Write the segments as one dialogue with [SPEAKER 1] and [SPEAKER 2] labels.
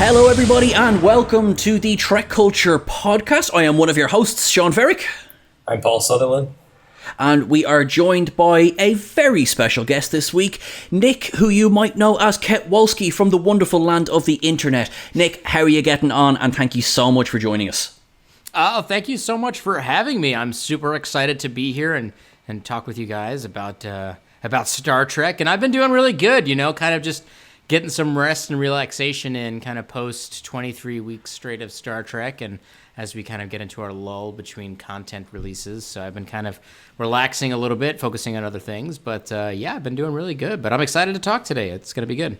[SPEAKER 1] Hello, everybody, and welcome to the TrekCulture podcast. I am one of your hosts, Sean Ferrick.
[SPEAKER 2] I'm Paul Sutherland.
[SPEAKER 1] And we are joined by a very special guest this week, Nick, who you might know as Ketwolski from the wonderful land of the internet. Nick, how are you getting on? And thank you so much for joining us.
[SPEAKER 3] Thank you so much for having me. I'm super excited to be here and talk with you guys about Star Trek. And I've been doing really good, kind of just getting some rest and relaxation in kind of post 23 weeks straight of Star Trek, and as we kind of get into our lull between content releases. So I've been kind of relaxing a little bit, focusing on other things. But I've been doing really good. But I'm excited to talk today. It's going to be good.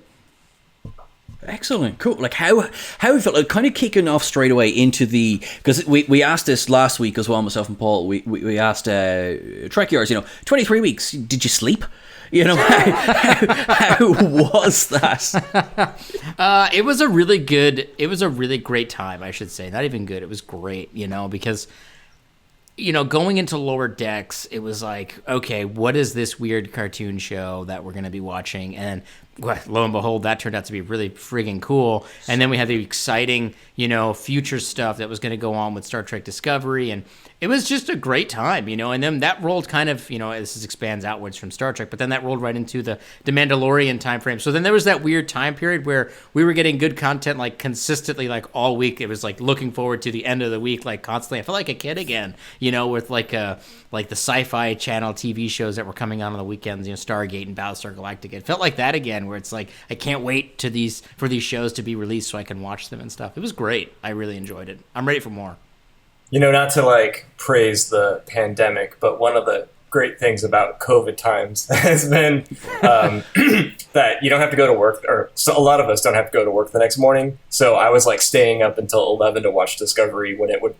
[SPEAKER 1] Excellent, cool. Like how we felt, like kind of kicking off straight away into the, because we asked this last week as well, myself and Paul. We asked Trek Yards, 23 weeks. Did you sleep? How was that?
[SPEAKER 3] It was a really great time, I should say. Not even good. It was great, because, going into Lower Decks, it was like, okay, what is this weird cartoon show that we're going to be watching? And lo and behold, that turned out to be really friggin' cool. And then we had the exciting, future stuff that was going to go on with Star Trek Discovery. And it was just a great time, and then that rolled kind of, this expands outwards from Star Trek, but then that rolled right into the Mandalorian time frame. So then there was that weird time period where we were getting good content, like consistently, like all week. It was like looking forward to the end of the week, like constantly. I felt like a kid again, with like the Sci-Fi Channel TV shows that were coming on the weekends, Stargate and Battlestar Galactica. It felt like that again, where it's like, I can't wait for these shows to be released so I can watch them and stuff. It was great. I really enjoyed it. I'm ready for more.
[SPEAKER 2] Not to praise the pandemic, but one of the great things about COVID times has been that you don't have to go to work, or so a lot of us don't have to go to work the next morning. So I was staying up until 11 to watch Discovery when it would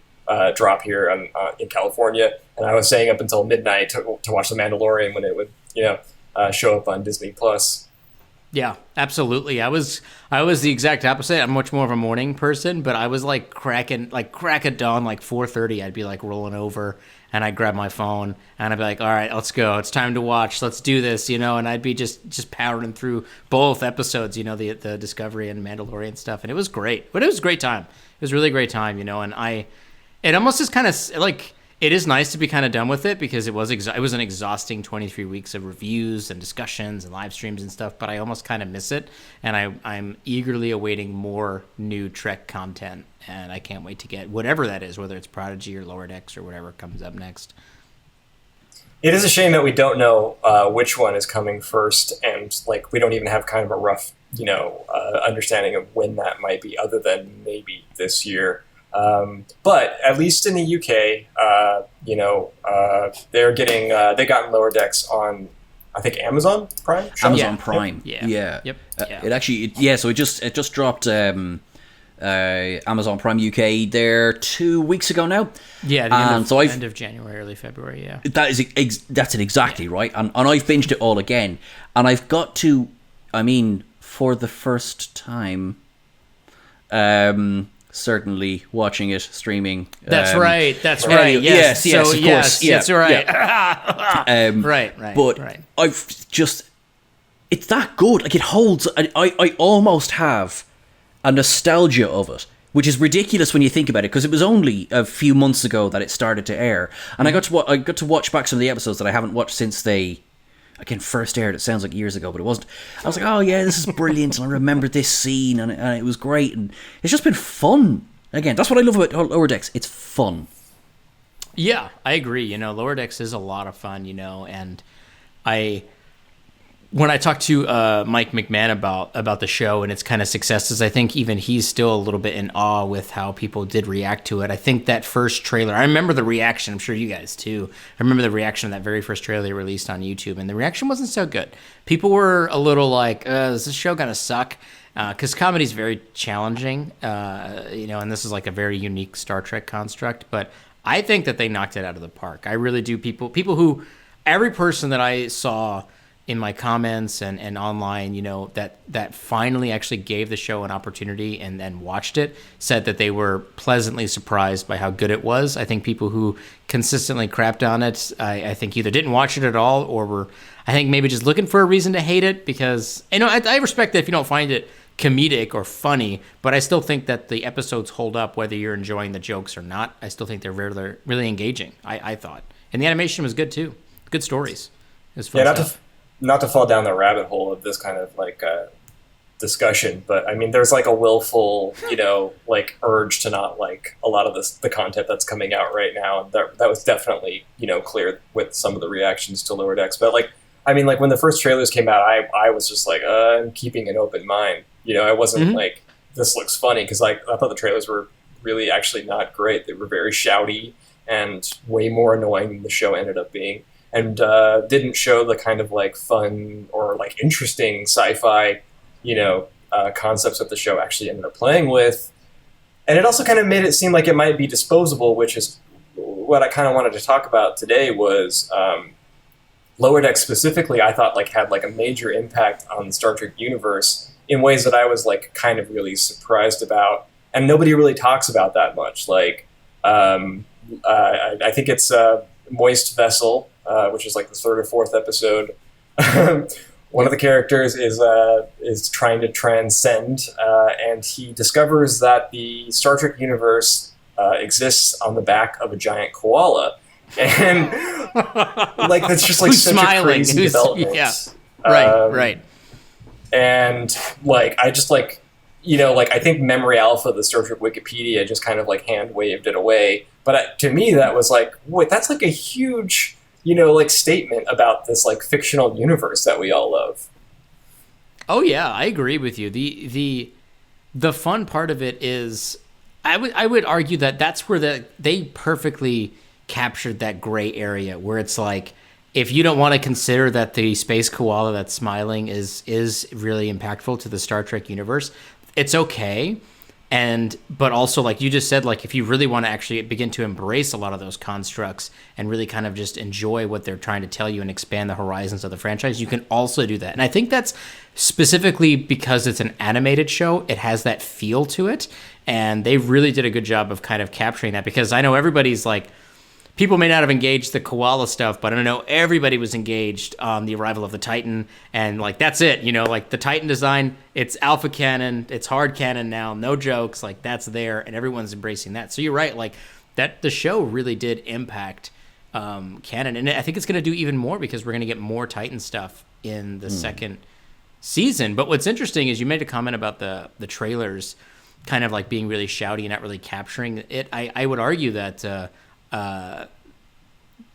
[SPEAKER 2] drop here in California, and I was staying up until midnight to watch The Mandalorian when it would show up on Disney Plus.
[SPEAKER 3] Yeah, absolutely. I was the exact opposite. I'm much more of a morning person, but I was crack at dawn, 4:30. I'd be rolling over, and I'd grab my phone, and I'd be like, all right, let's go. It's time to watch. Let's do this, and I'd be just powering through both episodes, the Discovery and Mandalorian stuff, and it was great. But it was a great time. It was really a great time, and it almost is kind of it is nice to be kind of done with it, because it was an exhausting 23 weeks of reviews and discussions and live streams and stuff, but I almost kind of miss it, and I'm eagerly awaiting more new Trek content, and I can't wait to get whatever that is, whether it's Prodigy or Lower Decks or whatever comes up next.
[SPEAKER 2] It is a shame that we don't know which one is coming first, and we don't even have kind of a rough understanding of when that might be, other than maybe this year. But at least in the UK, they're getting they got Lower Decks on, I think, Amazon Prime.
[SPEAKER 1] Amazon Prime,
[SPEAKER 3] yeah.
[SPEAKER 1] Yep. It actually, so it just dropped Amazon Prime UK there 2 weeks ago now.
[SPEAKER 3] Yeah, the end of January, early February. Yeah,
[SPEAKER 1] that's it exactly, right. And I've binged it all again, and I've got to, for the first time, certainly watching it streaming.
[SPEAKER 3] That's right. Yes, of course. That's right.
[SPEAKER 1] Yeah.
[SPEAKER 3] Right.
[SPEAKER 1] But I've just, it's that good. It holds. I almost have a nostalgia of it, which is ridiculous when you think about it, because it was only a few months ago that it started to air, and I got to watch back some of the episodes that I haven't watched since they first aired. It sounds like years ago, but it wasn't. I was like, oh yeah, this is brilliant, and I remember this scene, and it was great, and it's just been fun. Again, that's what I love about Lower Decks. It's fun.
[SPEAKER 3] Yeah, I agree. Lower Decks is a lot of fun, and when I talked to Mike McMahon about the show and its kind of successes, I think even he's still a little bit in awe with how people did react to it. I think that first trailer, I remember the reaction, I'm sure you guys too. I remember the reaction of that very first trailer they released on YouTube, and the reaction wasn't so good. People were a little like, is this show going to suck? Because comedy is very challenging, and this is a very unique Star Trek construct, but I think that they knocked it out of the park. I really do. Every person that I saw in my comments and online, that finally actually gave the show an opportunity and then watched it, said that they were pleasantly surprised by how good it was. I think people who consistently crapped on it, I think either didn't watch it at all or were, I think, maybe just looking for a reason to hate it, because, I respect that if you don't find it comedic or funny, but I still think that the episodes hold up whether you're enjoying the jokes or not. I still think they're really, really engaging, I thought. And the animation was good too. Good stories. It was fun stuff.
[SPEAKER 2] Not to fall down the rabbit hole of this kind of like discussion, but I mean, there's like a willful, like urge to not like a lot of the content that's coming out right now. And that was definitely, clear with some of the reactions to Lower Decks. But like, I mean, like when the first trailers came out, I was just like, I'm keeping an open mind. I wasn't like, this looks funny, because like I thought the trailers were really actually not great. They were very shouty and way more annoying than the show ended up being, and didn't show the kind of like fun or like interesting sci-fi, concepts that the show actually ended up playing with. And it also kind of made it seem like it might be disposable, which is what I kind of wanted to talk about today. Was Lower Decks specifically, I thought like had like a major impact on the Star Trek universe in ways that I was like kind of really surprised about, and nobody really talks about that much. Like I think it's Moist Vessel, which is like the third or fourth episode. One of the characters is trying to transcend, and he discovers that the Star Trek universe exists on the back of a giant koala, and like that's just like such a crazy development.
[SPEAKER 3] Yeah, right.
[SPEAKER 2] And like I just like like I think Memory Alpha, the Star Trek Wikipedia, just kind of like hand waved it away. But to me, that was like, wait, that's like a huge like statement about this like fictional universe that we all love.
[SPEAKER 3] Oh yeah, I agree with you. The fun part of it is, I would argue that that's where they perfectly captured that gray area where it's like, if you don't want to consider that the space koala that's smiling is really impactful to the Star Trek universe, it's okay. But also, like you just said, like if you really want to actually begin to embrace a lot of those constructs and really kind of just enjoy what they're trying to tell you and expand the horizons of the franchise, you can also do that. And I think that's specifically because it's an animated show. It has that feel to it. And they really did a good job of kind of capturing that, because I know everybody's like, people may not have engaged the koala stuff, but I know everybody was engaged on the arrival of the Titan, and like that's it. Like the Titan design, it's alpha canon, it's hard canon now, no jokes. Like that's there, and everyone's embracing that. So you're right, like that the show really did impact canon, and I think it's going to do even more because we're going to get more Titan stuff in the second season. But what's interesting is you made a comment about the trailers, kind of like being really shouty and not really capturing it. I would argue that.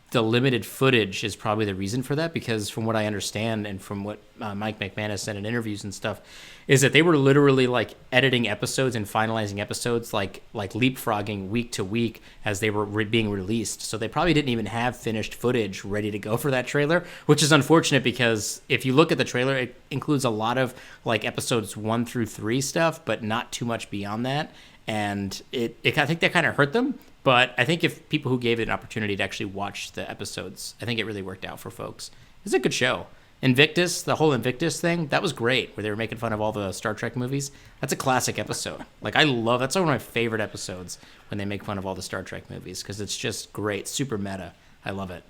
[SPEAKER 3] The limited footage is probably the reason for that, because from what I understand and from what Mike McManus said in interviews and stuff, is that they were literally like editing episodes and finalizing episodes like leapfrogging week to week as they were being released. So they probably didn't even have finished footage ready to go for that trailer, which is unfortunate, because if you look at the trailer, it includes a lot of like episodes 1 through 3 stuff, but not too much beyond that. And I think that kind of hurt them. But I think if people who gave it an opportunity to actually watch the episodes, I think it really worked out for folks. It's a good show. Invictus, the whole Invictus thing, that was great, where they were making fun of all the Star Trek movies. That's a classic episode. Like, that's one of my favorite episodes, when they make fun of all the Star Trek movies, because it's just great, super meta. I love it.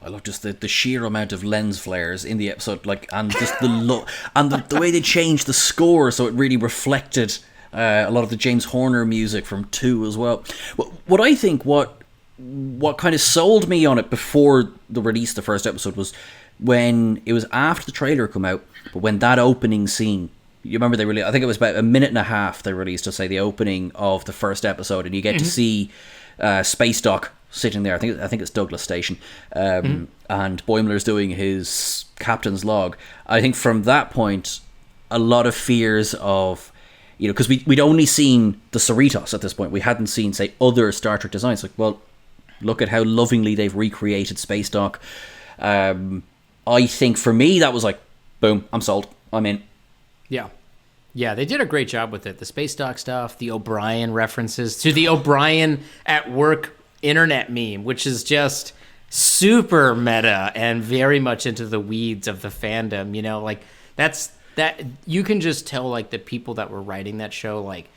[SPEAKER 1] I love just the sheer amount of lens flares in the episode, like, and just the way they changed the score so it really reflected a lot of the James Horner music from 2 as well. What I think, what kind of sold me on it before the release of the first episode was when it was after the trailer come out, but when that opening scene, you remember I think it was about a minute and a half they released to say the opening of the first episode, and you get to see Space Dock sitting there. I think it's Douglas Station, and Boimler's doing his captain's log. I think from that point, a lot of fears of, because we'd only seen the Cerritos at this point. We hadn't seen, say, other Star Trek designs. Like, well, look at how lovingly they've recreated Space Dock. I think for me, that was like, boom, I'm sold. I'm in.
[SPEAKER 3] Yeah. Yeah, they did a great job with it. The Space Dock stuff, the O'Brien references to the O'Brien at work internet meme, which is just super meta and very much into the weeds of the fandom. Like that you can just tell, like, the people that were writing that show, like,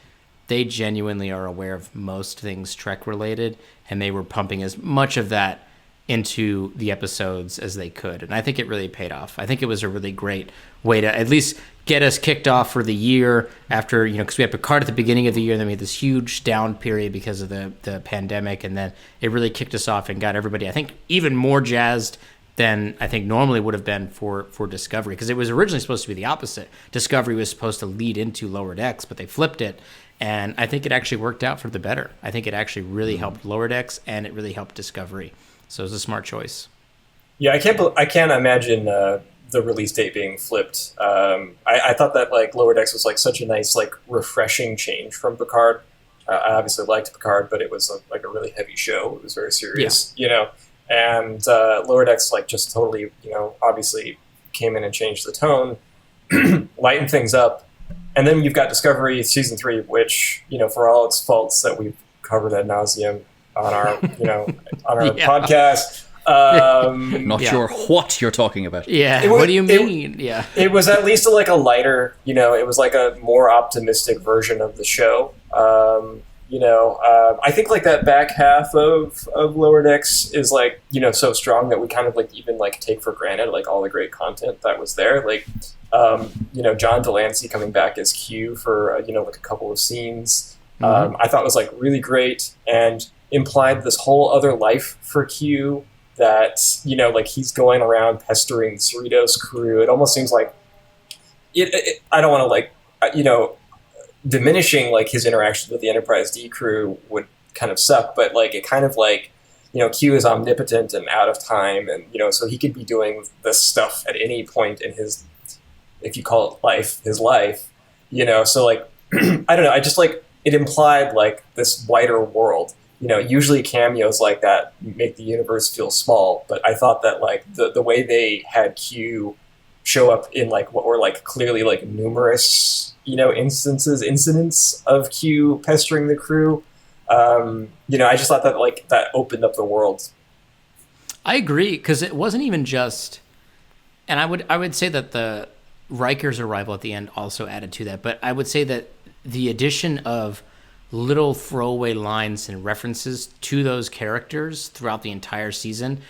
[SPEAKER 3] they genuinely are aware of most things Trek related, and they were pumping as much of that into the episodes as they could. And I think it really paid off. I think it was a really great way to at least get us kicked off for the year after, because we had Picard at the beginning of the year, and then we had this huge down period because of the pandemic. And then it really kicked us off and got everybody, I think, even more jazzed than I think normally would have been for Discovery, because it was originally supposed to be the opposite. Discovery was supposed to lead into Lower Decks, but they flipped it. And I think it actually worked out for the better. I think it actually really helped Lower Decks, and it really helped Discovery. So it was a smart choice.
[SPEAKER 2] Yeah, I can't imagine the release date being flipped. I thought that like Lower Decks was like such a nice, like refreshing change from Picard. I obviously liked Picard, but it was like a really heavy show. It was very serious, And Lower Decks like just totally, obviously came in and changed the tone, lightened things up. And then you've got Discovery season 3, which, for all its faults that we've covered ad nauseum on our, podcast.
[SPEAKER 1] Not sure what you're talking about.
[SPEAKER 3] Yeah. What do you mean?
[SPEAKER 2] It was at least like a lighter, it was like a more optimistic version of the show. I think like that back half of Lower Decks is like, so strong that we kind of like even like take for granted like all the great content that was there. Like, John Delancey coming back as Q for, like a couple of scenes, I thought was like really great and implied this whole other life for Q that, like he's going around pestering the Cerritos crew. It almost seems like I don't want to like, diminishing like his interactions with the Enterprise D crew would kind of suck, but like it kind of like, Q is omnipotent and out of time, and so he could be doing this stuff at any point in his, if you call it life, his life, so like I don't know, I just like it implied like this wider world. Usually cameos like that make the universe feel small, but I thought that like the way they had Q show up in like what were like clearly like numerous incidents of Q pestering the crew, I just thought that like that opened up the world.
[SPEAKER 3] I agree, because it wasn't even just, and I would say that the Riker's arrival at the end also added to that, but I would say that the addition of little throwaway lines and references to those characters throughout the entire season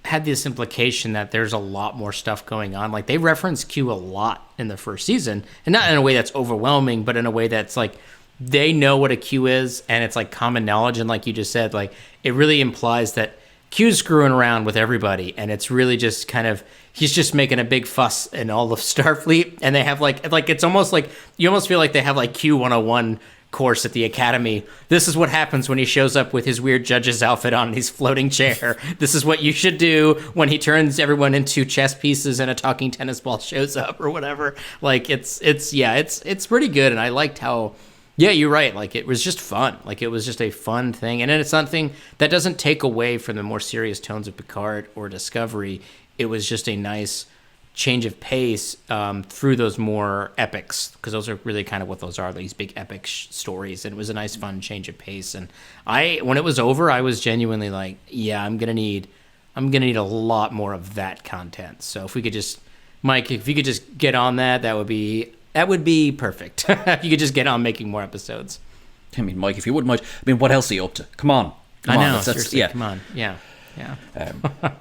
[SPEAKER 3] had this implication that there's a lot more stuff going on. Like, they reference Q a lot in the first season, and not in a way that's overwhelming, but in a way that's like they know what a Q is, and it's like common knowledge. And like you just said, like it really implies that Q's screwing around with everybody, and it's really just kind of he's just making a big fuss in all of Starfleet, and they have like it's almost like you almost feel like they have like Q 101 course at the academy. This is what happens when he shows up with his weird judge's outfit on his floating chair. This is what you should do when he turns everyone into chess pieces and a talking tennis ball shows up or whatever. Like it's pretty good, and I liked how you're right. Like it was just fun. Like it was just a fun thing, and then it's something that doesn't take away from the more serious tones of Picard or Discovery. It was just a nice change of pace through those more epics, because those are really kind of what those are, these big epic stories. And it was a nice fun change of pace, and when it was over, I was genuinely like, I'm gonna need a lot more of that content. So if we could just, Mike, if you could just get on that would be perfect. If you could just get on making more episodes.
[SPEAKER 1] I mean, Mike, if you wouldn't mind, what else are you up to? Come on.
[SPEAKER 3] I know, seriously, come on. Yeah.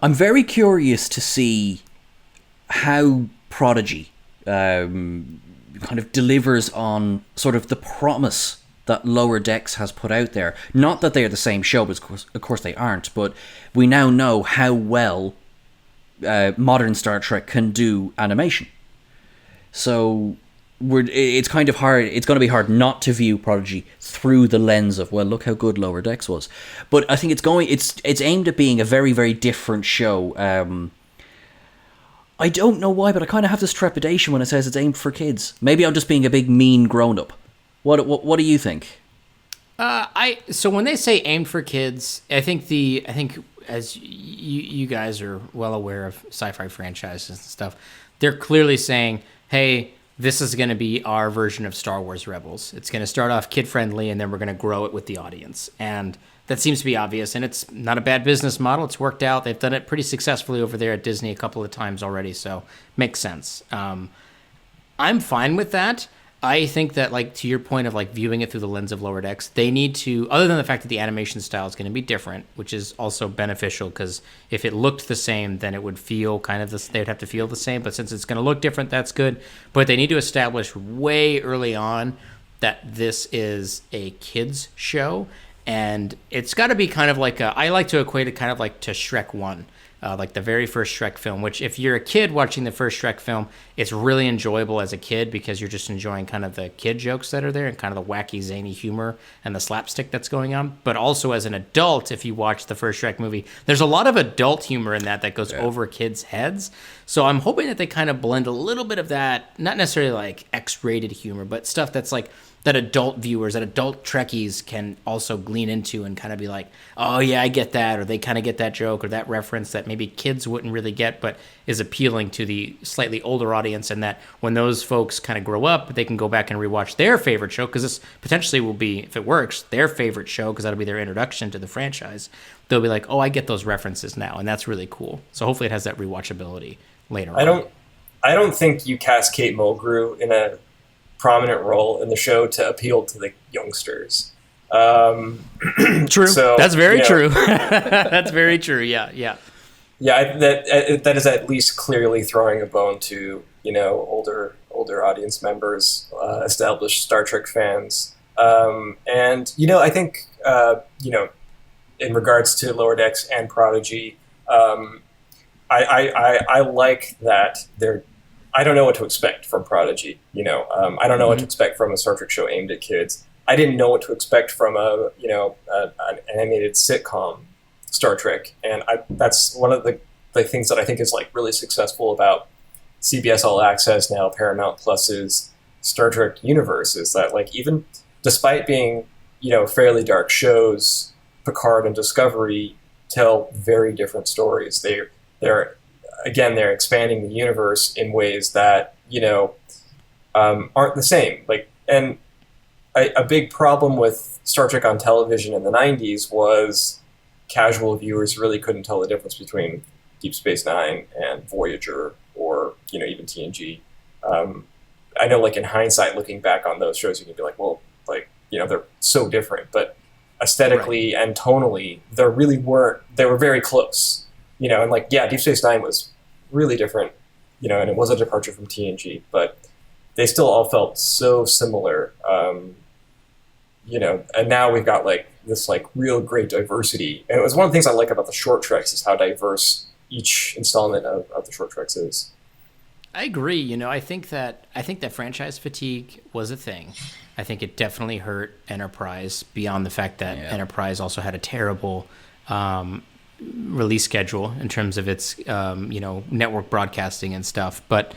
[SPEAKER 1] I'm very curious to see how Prodigy kind of delivers on sort of the promise that Lower Decks has put out there. Not that they're the same show, but of course they aren't, but we now know how well modern Star Trek can do animation. So it's kind of hard. It's going to be hard not to view Prodigy through the lens of, well, look how good Lower Decks was. But I think it's aimed at being a very, very different show. I don't know why, but I kind of have this trepidation when it says it's aimed for kids. Maybe I'm just being a big mean grown-up. What do you think?
[SPEAKER 3] So when they say aimed for kids, I think as you guys are well aware of sci-fi franchises and stuff, they're clearly saying, hey, this is going to be our version of Star Wars Rebels. It's going to start off kid-friendly, and then we're going to grow it with the audience. And that seems to be obvious, and it's not a bad business model. It's worked out. They've done it pretty successfully over there at Disney a couple of times already, so makes sense. I'm fine with that. I think that, like, to your point of like viewing it through the lens of Lower Decks, they need to, other than the fact that the animation style is going to be different, which is also beneficial because if it looked the same, then it would feel kind of this. They'd have to feel the same, but since it's going to look different, that's good. But they need to establish way early on that this is a kids show, and it's got to be kind of like I like to equate it kind of like to Shrek 1. Like the very first Shrek film, which if you're a kid watching the first Shrek film, it's really enjoyable as a kid because you're just enjoying kind of the kid jokes that are there and kind of the wacky, zany humor and the slapstick that's going on. But also as an adult, if you watch the first Shrek movie, there's a lot of adult humor in that goes over kids' heads. So I'm hoping that they kind of blend a little bit of that, not necessarily like X-rated humor, but stuff that's like that adult viewers, that adult Trekkies can also glean into and kind of be like, oh yeah, I get that, or they kind of get that joke or that reference that maybe kids wouldn't really get, but is appealing to the slightly older audience, and that when those folks kind of grow up, they can go back and rewatch their favorite show, because this potentially will be, if it works, their favorite show, because that'll be their introduction to the franchise. They'll be like, oh, I get those references now, and that's really cool. So hopefully it has that rewatchability later on.
[SPEAKER 2] I don't think you cast Kate Mulgrew in a prominent role in the show to appeal to the youngsters.
[SPEAKER 3] True.
[SPEAKER 2] So,
[SPEAKER 3] that's very true. That's very true. Yeah.
[SPEAKER 2] That is at least clearly throwing a bone to older audience members, established Star Trek fans, and I think in regards to Lower Decks and Prodigy, I like that they're. I don't know what to expect from Prodigy. I don't know what to expect from a Star Trek show aimed at kids. I didn't know what to expect from an animated sitcom Star Trek, and that's one of the things that I think is like really successful about CBS All Access, now Paramount Plus's Star Trek universe, is that like even despite being fairly dark shows, Picard and Discovery tell very different stories. They're expanding the universe in ways that aren't the same. Like, and a big problem with Star Trek on television in the 90s was casual viewers really couldn't tell the difference between Deep Space Nine and Voyager, or even TNG. I know, like in hindsight, looking back on those shows, you can be like, well, like they're so different, but aesthetically and tonally, they were very close. And like, yeah, Deep Space Nine was really different, and it was a departure from TNG, but they still all felt so similar. And now we've got like this like real great diversity. And it was one of the things I like about the short treks is how diverse each installment of the short treks is.
[SPEAKER 3] I agree. I think that franchise fatigue was a thing. I think it definitely hurt Enterprise, beyond the fact that Enterprise also had a terrible release schedule in terms of its network broadcasting and stuff. But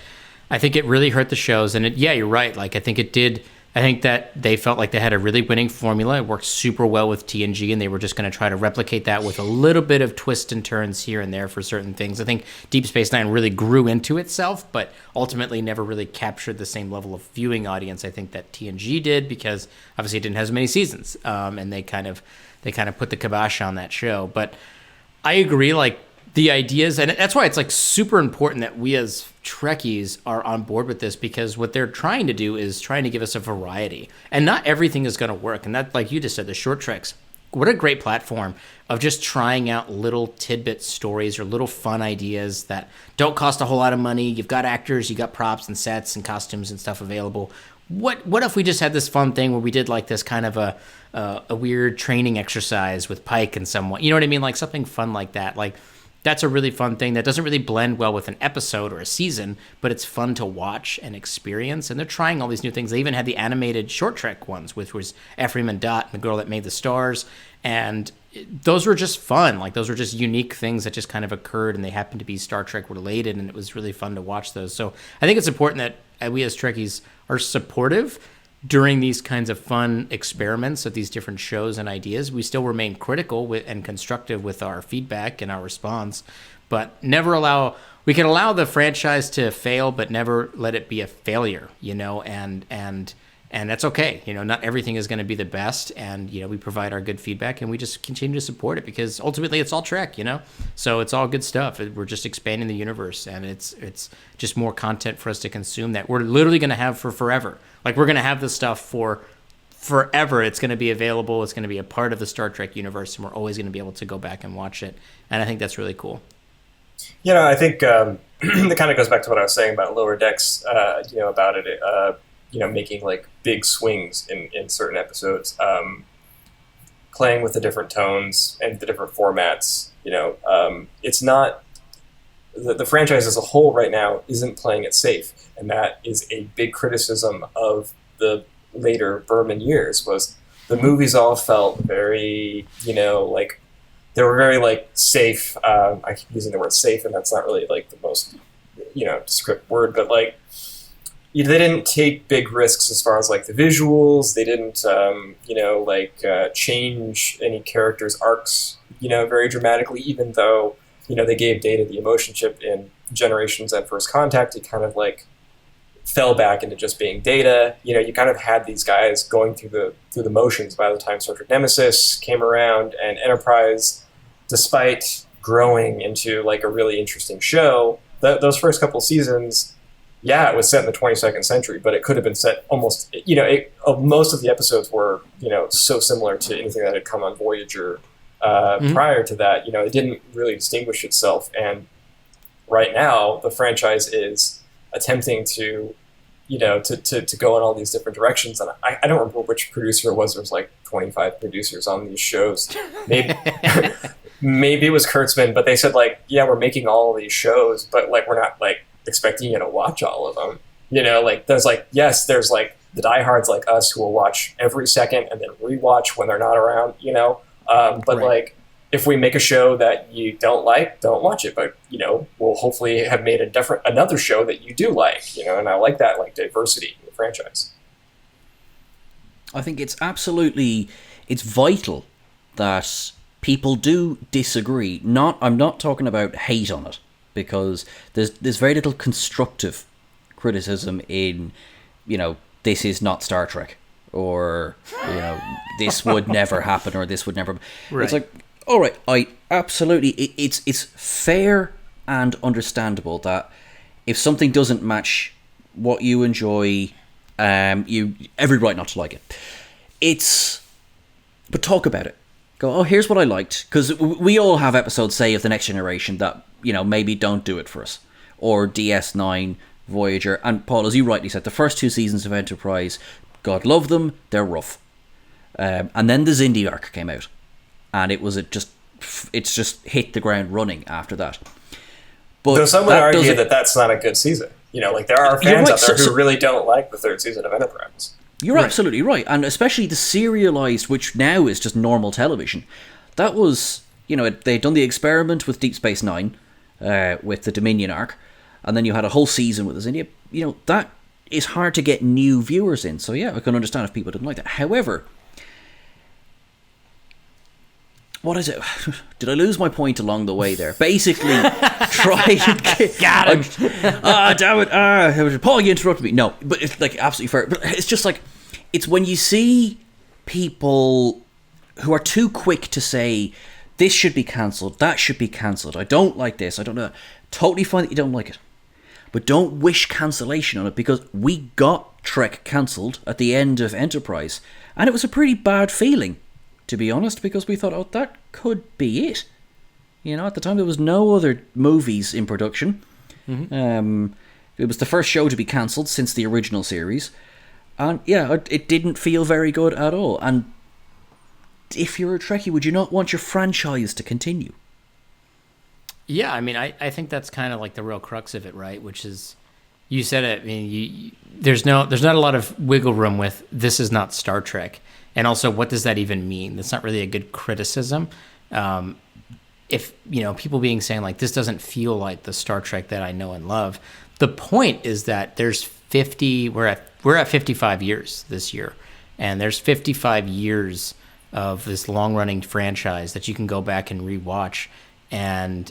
[SPEAKER 3] I think it really hurt the shows. And you're right. Like, I think it did. I think that they felt like they had a really winning formula. It worked super well with TNG, and they were just going to try to replicate that with a little bit of twists and turns here and there for certain things. I think Deep Space Nine really grew into itself, but ultimately never really captured the same level of viewing audience I think that TNG did, because obviously it didn't have as many seasons, and they kind of put the kibosh on that show. But I agree, like, the ideas, and that's why it's like super important that we as Trekkies are on board with this, because what they're trying to do is trying to give us a variety, and not everything is going to work. And that, like you just said, the short treks, what a great platform of just trying out little tidbit stories or little fun ideas that don't cost a whole lot of money. You've got actors, you got props and sets and costumes and stuff available. What if we just had this fun thing where we did like this kind of a weird training exercise with Pike and someone, you know what I mean? Like something fun like that. Like, that's a really fun thing that doesn't really blend well with an episode or a season, but it's fun to watch and experience. And they're trying all these new things. They even had the animated short trek ones, which was Ephraim and Dot and the Girl That Made the Stars. And those were just fun. Like, those were just unique things that just kind of occurred, and they happened to be Star Trek related, and it was really fun to watch those. So I think it's important that we as Trekkies are supportive during these kinds of fun experiments of these different shows and ideas. We still remain critical and constructive with our feedback and our response, but we can allow the franchise to fail, but never let it be a failure, and And that's okay. Not everything is going to be the best. And, we provide our good feedback and we just continue to support it because ultimately it's all Trek, So it's all good stuff. We're just expanding the universe and it's just more content for us to consume that we're literally going to have for forever. Like we're going to have this stuff for forever. It's going to be available. It's going to be a part of the Star Trek universe and we're always going to be able to go back and watch it. And I think that's really cool.
[SPEAKER 2] I think that kind of goes back to what I was saying about Lower Decks, about it. Making like big swings in certain episodes, playing with the different tones and the different formats. It's not the franchise as a whole right now isn't playing it safe, and that is a big criticism of the later Berman years. Was the movies all felt very, like they were very like safe. I keep using the word safe, and that's not really like the most descriptive word, but like. They didn't take big risks as far as like the visuals. They didn't, change any characters' arcs, very dramatically. Even though they gave Data the emotion chip in Generations at First Contact, he kind of like fell back into just being Data. You kind of had these guys going through the motions by the time Star Trek Nemesis came around, and Enterprise, despite growing into like a really interesting show, those first couple seasons. Yeah, it was set in the 22nd century, but it could have been set almost, most of the episodes were, so similar to anything that had come on Voyager prior to that. It didn't really distinguish itself. And right now, the franchise is attempting to, to go in all these different directions. And I don't remember which producer it was. There was like 25 producers on these shows. Maybe, maybe it was Kurtzman, but they said like, yeah, we're making all of these shows, but like, we're not like, expecting you to watch all of them. There's like, yes, there's like the diehards like us who will watch every second and then rewatch when they're not around, but right. Like if we make a show that you don't like, don't watch it, but we'll hopefully have made another show that you do like, and I like that, like diversity in the franchise.
[SPEAKER 1] I think it's vital that people do disagree. I'm not talking about hate on it, because there's very little constructive criticism in, this is not Star Trek, or, this would never happen, or this would never. Right. It's like, all right, I absolutely, it's fair and understandable that if something doesn't match what you enjoy, you every right not to like it. But talk about it. Go, oh, here's what I liked, because we all have episodes, say, of The Next Generation that maybe don't do it for us, or DS9, Voyager, and Paul, as you rightly said, the first two seasons of Enterprise, God love them, they're rough, and then the Xindi arc came out, and it's just hit the ground running after that. But
[SPEAKER 2] though some would argue that that's not a good season, like there are fans out there who really don't like the third season of Enterprise.
[SPEAKER 1] You're absolutely right, and especially the serialized, which now is just normal television. That was, they'd done the experiment with Deep Space Nine, with the Dominion arc, and then you had a whole season with us. And that is hard to get new viewers in. So yeah, I can understand if people didn't like that. However, what is it? Did I lose my point along the way there? Basically, try and
[SPEAKER 3] got him.
[SPEAKER 1] Damn it! Paul, you interrupted me. No, but it's like absolutely fair. But it's just like, it's when you see people who are too quick to say this should be cancelled, that should be cancelled. I don't like this. I don't know. Totally fine that you don't like it, but don't wish cancellation on it, because we got Trek cancelled at the end of Enterprise, and it was a pretty bad feeling, to be honest, because we thought, oh, that could be it. At the time there was no other movies in production. Mm-hmm. It was the first show to be cancelled since the original series, and yeah, it didn't feel very good at all. And if you're a Trekkie, would you not want your franchise to continue?
[SPEAKER 3] Yeah, I mean, I think that's kind of like the real crux of it, right? Which is, you said it. I mean, there's not a lot of wiggle room with this is not Star Trek, and also what does that even mean? That's not really a good criticism. If people being saying like this doesn't feel like the Star Trek that I know and love. The point is that there's 50. We're at 55 years this year, and there's 55 years of this long running franchise that you can go back and rewatch, and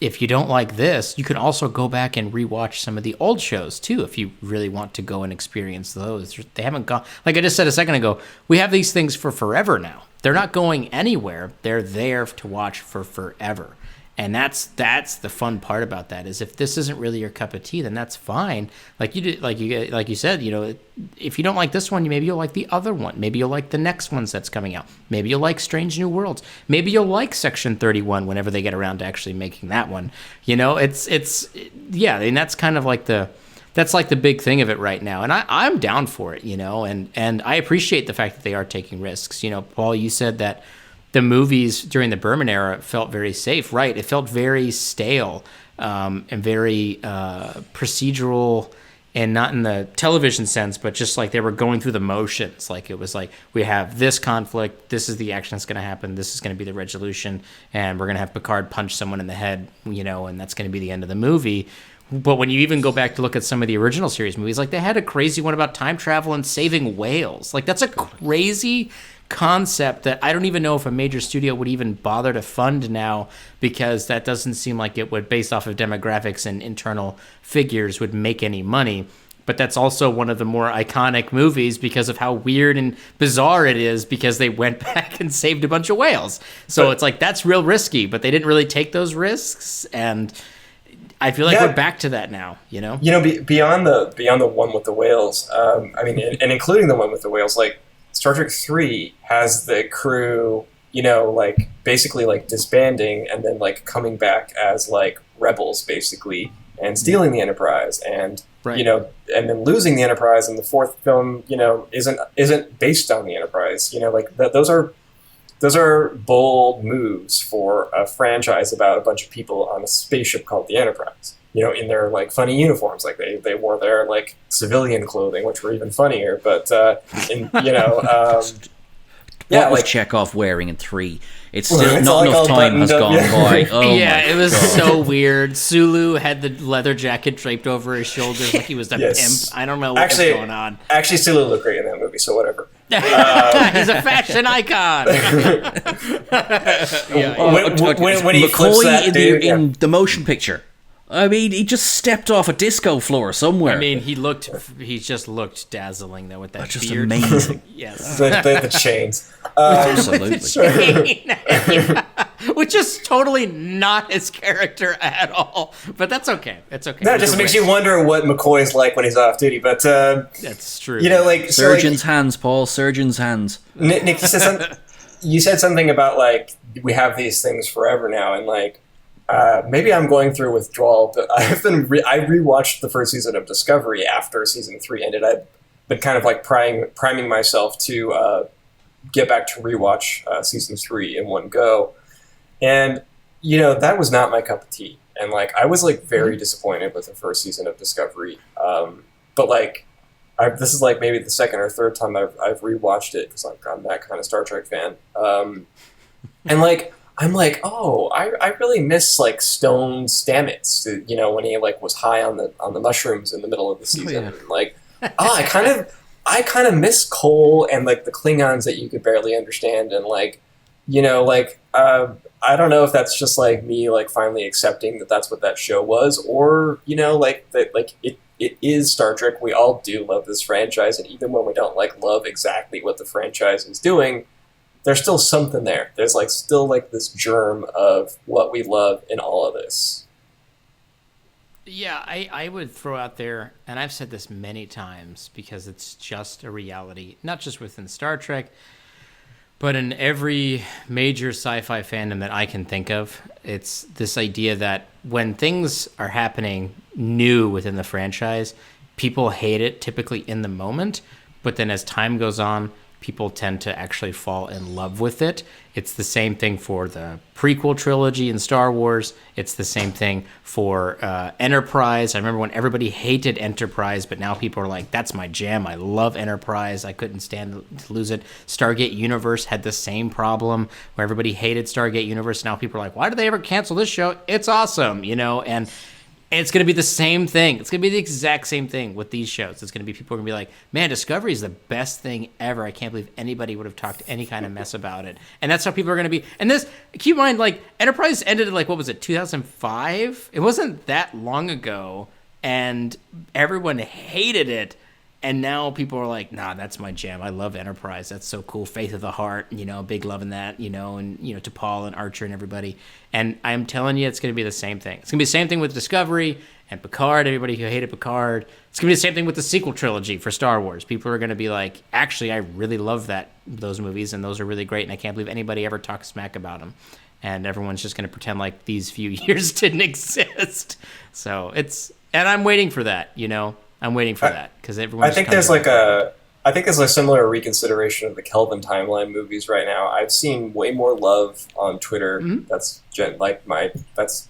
[SPEAKER 3] if you don't like this, you can also go back and rewatch some of the old shows too, if you really want to go and experience those. They haven't gone, like I just said a second ago, we have these things for forever now. They're not going anywhere. They're there to watch for forever. And that's the fun part about that, is if this isn't really your cup of tea, then that's fine. Like you said, you know, if you don't like this one, maybe you'll like the other one. Maybe you'll like the next ones that's coming out. Maybe you'll like Strange New Worlds. Maybe you'll like Section 31 whenever they get around to actually making that one. You know, yeah, and that's kind of like that's like the big thing of it right now. And I'm down for it, you know, and I appreciate the fact that they are taking risks. You know, Paul, you said that the movies during the Berman era felt very safe, right? It felt very stale and very procedural, and not in the television sense, but just like they were going through the motions. Like it was like, we have this conflict, this is the action that's going to happen, this is going to be the resolution, and we're going to have Picard punch someone in the head, you know, and that's going to be the end of the movie. But when you even go back to look at some of the original series movies, like they had a crazy one about time travel and saving whales. Like that's a crazy concept that I don't even know if a major studio would even bother to fund now, because that doesn't seem like it would, based off of demographics and internal figures, would make any money. But that's also one of the more iconic movies because of how weird and bizarre it is, because they went back and saved a bunch of whales. So it's like, that's real risky, but they didn't really take those risks, and I feel like we're back to that now, you know?
[SPEAKER 2] You know, beyond the one with the whales, I mean, and including the one with the whales, like, Star Trek 3 has the crew, you know, like basically like disbanding and then like coming back as like rebels basically and stealing the Enterprise, and you know, and then losing the Enterprise in the fourth film, you know, isn't based on the Enterprise. You know, like those are bold moves for a franchise about a bunch of people on a spaceship called the Enterprise. You know, in their like funny uniforms, like they wore their like civilian clothing, which were even funnier. But in you know,
[SPEAKER 1] what was Chekhov wearing in 3? It's still not enough time has gone by. Oh
[SPEAKER 3] yeah, it was so weird. Sulu had the leather jacket draped over his shoulders like he was a pimp. I don't know what was going on.
[SPEAKER 2] Actually, Sulu looked great in that movie, so whatever.
[SPEAKER 3] He's a fashion icon.
[SPEAKER 2] When he flips that dude,
[SPEAKER 1] in the motion picture. I mean, he just stepped off a disco floor somewhere.
[SPEAKER 3] I mean, he just looked dazzling though with that
[SPEAKER 1] just
[SPEAKER 3] beard.
[SPEAKER 1] Amazing.
[SPEAKER 3] Yes,
[SPEAKER 2] the chains.
[SPEAKER 1] Absolutely.
[SPEAKER 3] Which is totally not his character at all. But that's okay. It's okay.
[SPEAKER 2] No, it just makes you wonder what McCoy's like when he's off duty. But
[SPEAKER 3] that's true.
[SPEAKER 2] You know, like
[SPEAKER 1] surgeon's hands, Paul. Surgeon's hands.
[SPEAKER 2] Nick, you said something about like we have these things forever now, and like. Maybe I'm going through withdrawal, but I rewatched the first season of Discovery after season 3 ended. I've been kind of like priming myself to get back to rewatch season 3 in one go, and you know that was not my cup of tea, and like I was like very disappointed with the first season of Discovery. But like this is like maybe the second or third time I've rewatched it because like I'm that kind of Star Trek fan, and like. I'm like, oh, I really miss like Stone Stamets, you know, when he like was high on the mushrooms in the middle of the season.
[SPEAKER 1] Yeah.
[SPEAKER 2] Like, I kind of miss Cole and like the Klingons that you could barely understand, and like, you know, like I don't know if that's just like me like finally accepting that that's what that show was, or you know, like that like it is Star Trek. We all do love this franchise, and even when we don't like love exactly what the franchise is doing. There's still something there. There's like still like this germ of what we love in all of this.
[SPEAKER 3] Yeah, I would throw out there, and I've said this many times because it's just a reality, not just within Star Trek, but in every major sci-fi fandom that I can think of. It's this idea that when things are happening new within the franchise, people hate it typically in the moment, but then as time goes on, people tend to actually fall in love with it. It's the same thing for the prequel trilogy in Star Wars. It's the same thing for Enterprise. I remember when everybody hated Enterprise, but now people are like, that's my jam. I love Enterprise. I couldn't stand to lose it. Stargate Universe had the same problem where everybody hated Stargate Universe. Now people are like, why did they ever cancel this show? It's awesome, you know? And And it's going to be the same thing. It's going to be the exact same thing with these shows. It's going to be people are going to be like, man, Discovery is the best thing ever. I can't believe anybody would have talked any kind of mess about it. And that's how people are going to be. And this, keep in mind, like, Enterprise ended in, like, what was it, 2005? It wasn't that long ago. And everyone hated it. And now people are like, nah, that's my jam. I love Enterprise. That's so cool. Faith of the Heart, big love in that, and, to Paul and Archer and everybody. And I'm telling you, it's going to be the same thing. It's going to be the same thing with Discovery and Picard, everybody who hated Picard. It's going to be the same thing with the sequel trilogy for Star Wars. People are going to be like, actually, I really love those movies, and those are really great, and I can't believe anybody ever talks smack about them. And everyone's just going to pretend like these few years didn't exist. So and I'm waiting for that, I'm waiting for that because everyone.
[SPEAKER 2] I think there's a similar reconsideration of the Kelvin timeline movies right now. I've seen way more love on Twitter.
[SPEAKER 3] Mm-hmm.
[SPEAKER 2] That's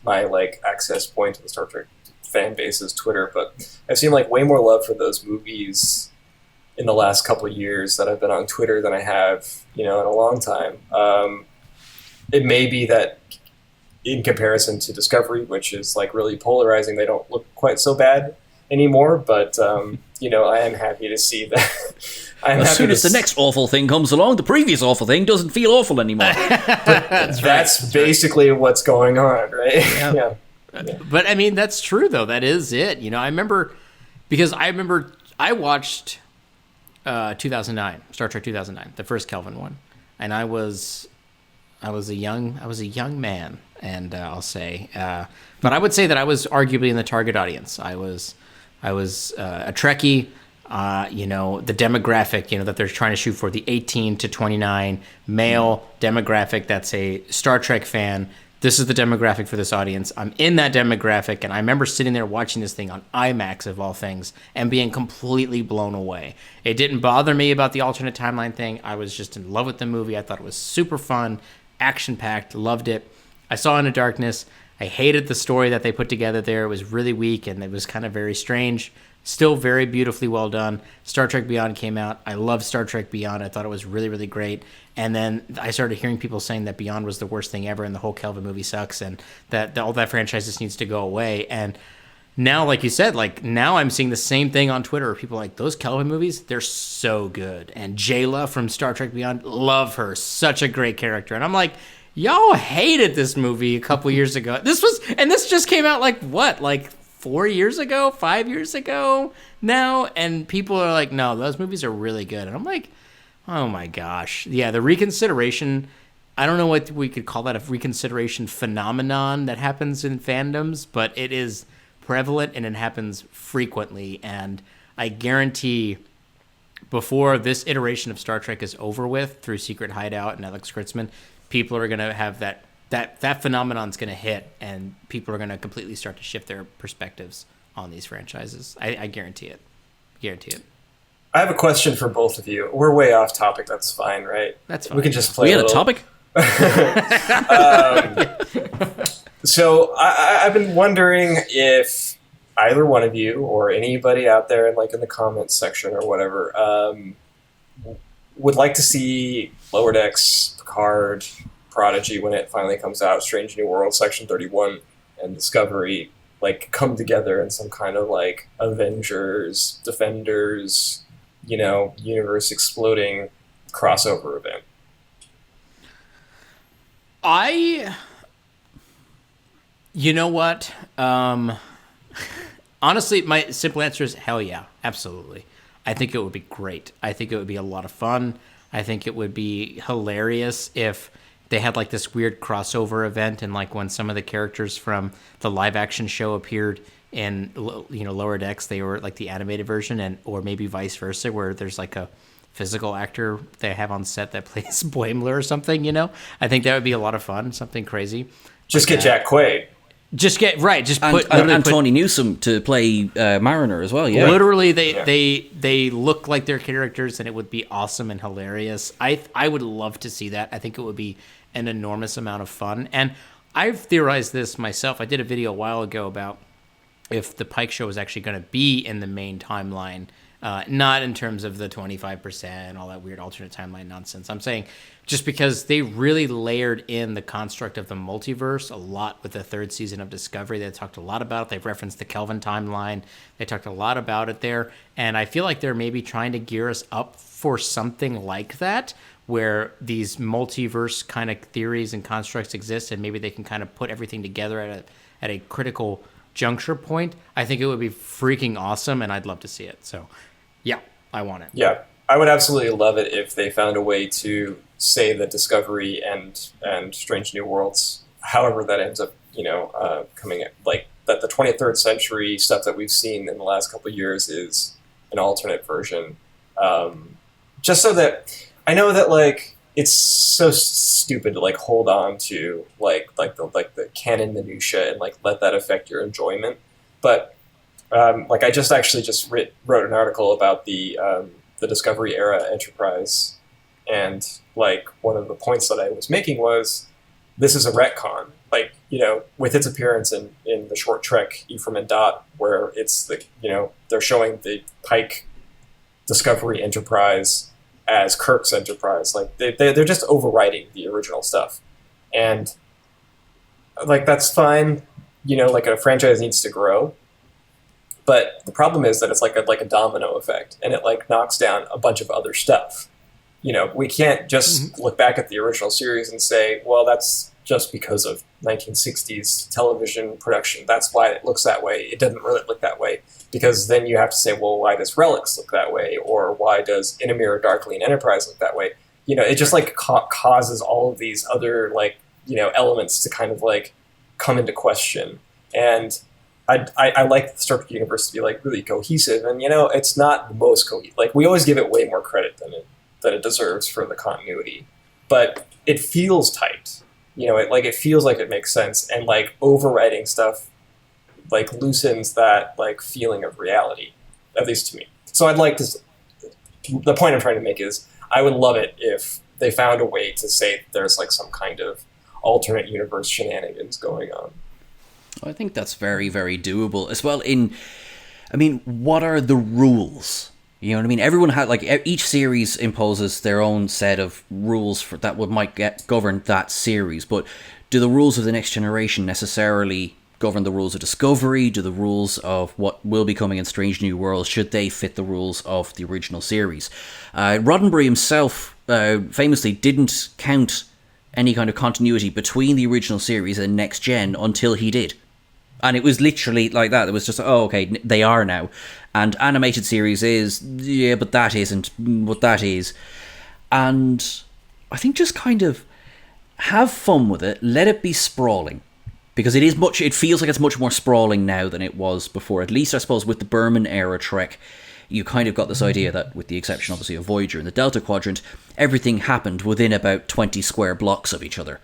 [SPEAKER 2] my like access point to the Star Trek fan base is Twitter. But I've seen like way more love for those movies in the last couple of years that I've been on Twitter than I have, in a long time. It may be that in comparison to Discovery, which is like really polarizing, they don't look quite so bad anymore, but I am happy to see that.
[SPEAKER 1] As soon as the next awful thing comes along, the previous awful thing doesn't feel awful anymore.
[SPEAKER 2] That's basically what's going on, right?
[SPEAKER 3] Yeah. But I mean, that's true though. That is it. I remember I watched 2009, Star Trek 2009, the first Kelvin one, and I was a young man, and I'll say, but I would say that I was arguably in the target audience. I was a Trekkie, the demographic, that they're trying to shoot for, the 18 to 29 male demographic that's a Star Trek fan. This is the demographic for this audience. I'm in that demographic, and I remember sitting there watching this thing on IMAX, of all things, and being completely blown away. It didn't bother me about the alternate timeline thing. I was just in love with the movie. I thought it was super fun, action-packed, loved it. I saw Into Darkness. I hated the story that they put together there. It was really weak, and it was kind of very strange. Still very beautifully well done. Star Trek Beyond came out. I love Star Trek Beyond. I thought it was really, really great. And then I started hearing people saying that Beyond was the worst thing ever, and the whole Kelvin movie sucks, and that all that franchise just needs to go away. And now, like you said, now I'm seeing the same thing on Twitter where people are like, those Kelvin movies, they're so good. And Jayla from Star Trek Beyond, love her. Such a great character. And I'm like, y'all hated this movie a couple years ago. This just came out 4 years ago, 5 years ago now, and people are like, no, those movies are really good. And I'm like, oh my gosh. Yeah, the reconsideration, I don't know what we could call that, a reconsideration phenomenon that happens in fandoms, but it is prevalent and it happens frequently. And I guarantee before this iteration of Star Trek is over with through Secret Hideout and Alex Kurtzman, people are going to have that phenomenon's going to hit, and people are going to completely start to shift their perspectives on these franchises. I guarantee it.
[SPEAKER 2] I have a question for both of you. We're way off topic. That's fine, right?
[SPEAKER 3] That's fine.
[SPEAKER 2] We can just play
[SPEAKER 1] a topic?
[SPEAKER 2] So I've been wondering if either one of you or anybody out there in the comments section or whatever would like to see Lower Decks, Picard, Prodigy when it finally comes out, Strange New World, Section 31, and Discovery come together in some kind of Avengers, Defenders, universe exploding crossover event.
[SPEAKER 3] You know what? Honestly, my simple answer is hell yeah, absolutely. I think it would be great. I think it would be a lot of fun. I think it would be hilarious if they had this weird crossover event, and when some of the characters from the live action show appeared in Lower Decks, they were the animated version, and or maybe vice versa, where there's a physical actor they have on set that plays Boimler or something. I think that would be a lot of fun, something crazy.
[SPEAKER 2] Just get Jack Quaid.
[SPEAKER 3] Just put
[SPEAKER 1] Tony Newsom to play Mariner as well. Yeah,
[SPEAKER 3] literally, they look like their characters, and it would be awesome and hilarious. I would love to see that. I think it would be an enormous amount of fun. And I've theorized this myself. I did a video a while ago about if the Pike show was actually going to be in the main timeline Not in terms of the 25%, all that weird alternate timeline nonsense. I'm saying just because they really layered in the construct of the multiverse a lot with the third season of Discovery. They talked a lot about it. They've referenced the Kelvin timeline. They talked a lot about it there. And I feel like they're maybe trying to gear us up for something like that, where these multiverse kind of theories and constructs exist, and maybe they can kind of put everything together at a critical juncture point. I think it would be freaking awesome, and I'd love to see it. So, yeah, I want it.
[SPEAKER 2] Yeah, I would absolutely love it if they found a way to say that Discovery and Strange New Worlds, however that ends up, coming in, like that the 23rd century stuff that we've seen in the last couple of years is an alternate version, just so that I know that like it's so stupid to like hold on to like the canon minutia and like let that affect your enjoyment. But like I just wrote an article about the Discovery era Enterprise, and like one of the points that I was making was this is a retcon. Like, with its appearance in the short Trek Ephraim and Dot, where it's they're showing the Pike Discovery Enterprise as Kirk's Enterprise. Like they're just overwriting the original stuff, and like that's fine. Like a franchise needs to grow, but the problem is that it's like a domino effect, and it like knocks down a bunch of other stuff. We can't just look back at the original series and say, well, that's just because of 1960s television production. That's why it looks that way. It doesn't really look that way. Because then you have to say, well, why does Relics look that way? Or why does In a Mirror Darkly and Enterprise look that way? It just like causes all of these other like, elements to kind of like come into question. And I like the Star Trek universe to be like really cohesive. And, it's not the most cohesive. Like we always give it way more credit than it deserves for the continuity. But it feels tight. It feels like it makes sense. And like overwriting stuff like loosens that like feeling of reality, at least to me. So I'd like to. The point I'm trying to make is I would love it if they found a way to say there's like some kind of alternate universe shenanigans going on.
[SPEAKER 1] I think that's very, very doable as well. What are the rules? You know what I mean? Everyone had like each series imposes their own set of rules for that might govern that series. But do the rules of the Next Generation necessarily govern the rules of Discovery? Do the rules of what will be coming in Strange New Worlds, should they fit the rules of the original series? Roddenberry himself famously didn't count any kind of continuity between the original series and Next Gen until he did. And it was literally like that. It was just, oh, okay, they are now. And animated series is, yeah, but that isn't what that is. And I think just kind of have fun with it. Let it be sprawling. Because it feels like it's much more sprawling now than it was before. At least, I suppose, with the Berman era Trek, you kind of got this idea that, with the exception, obviously, of Voyager and the Delta Quadrant, everything happened within about 20 square blocks of each other.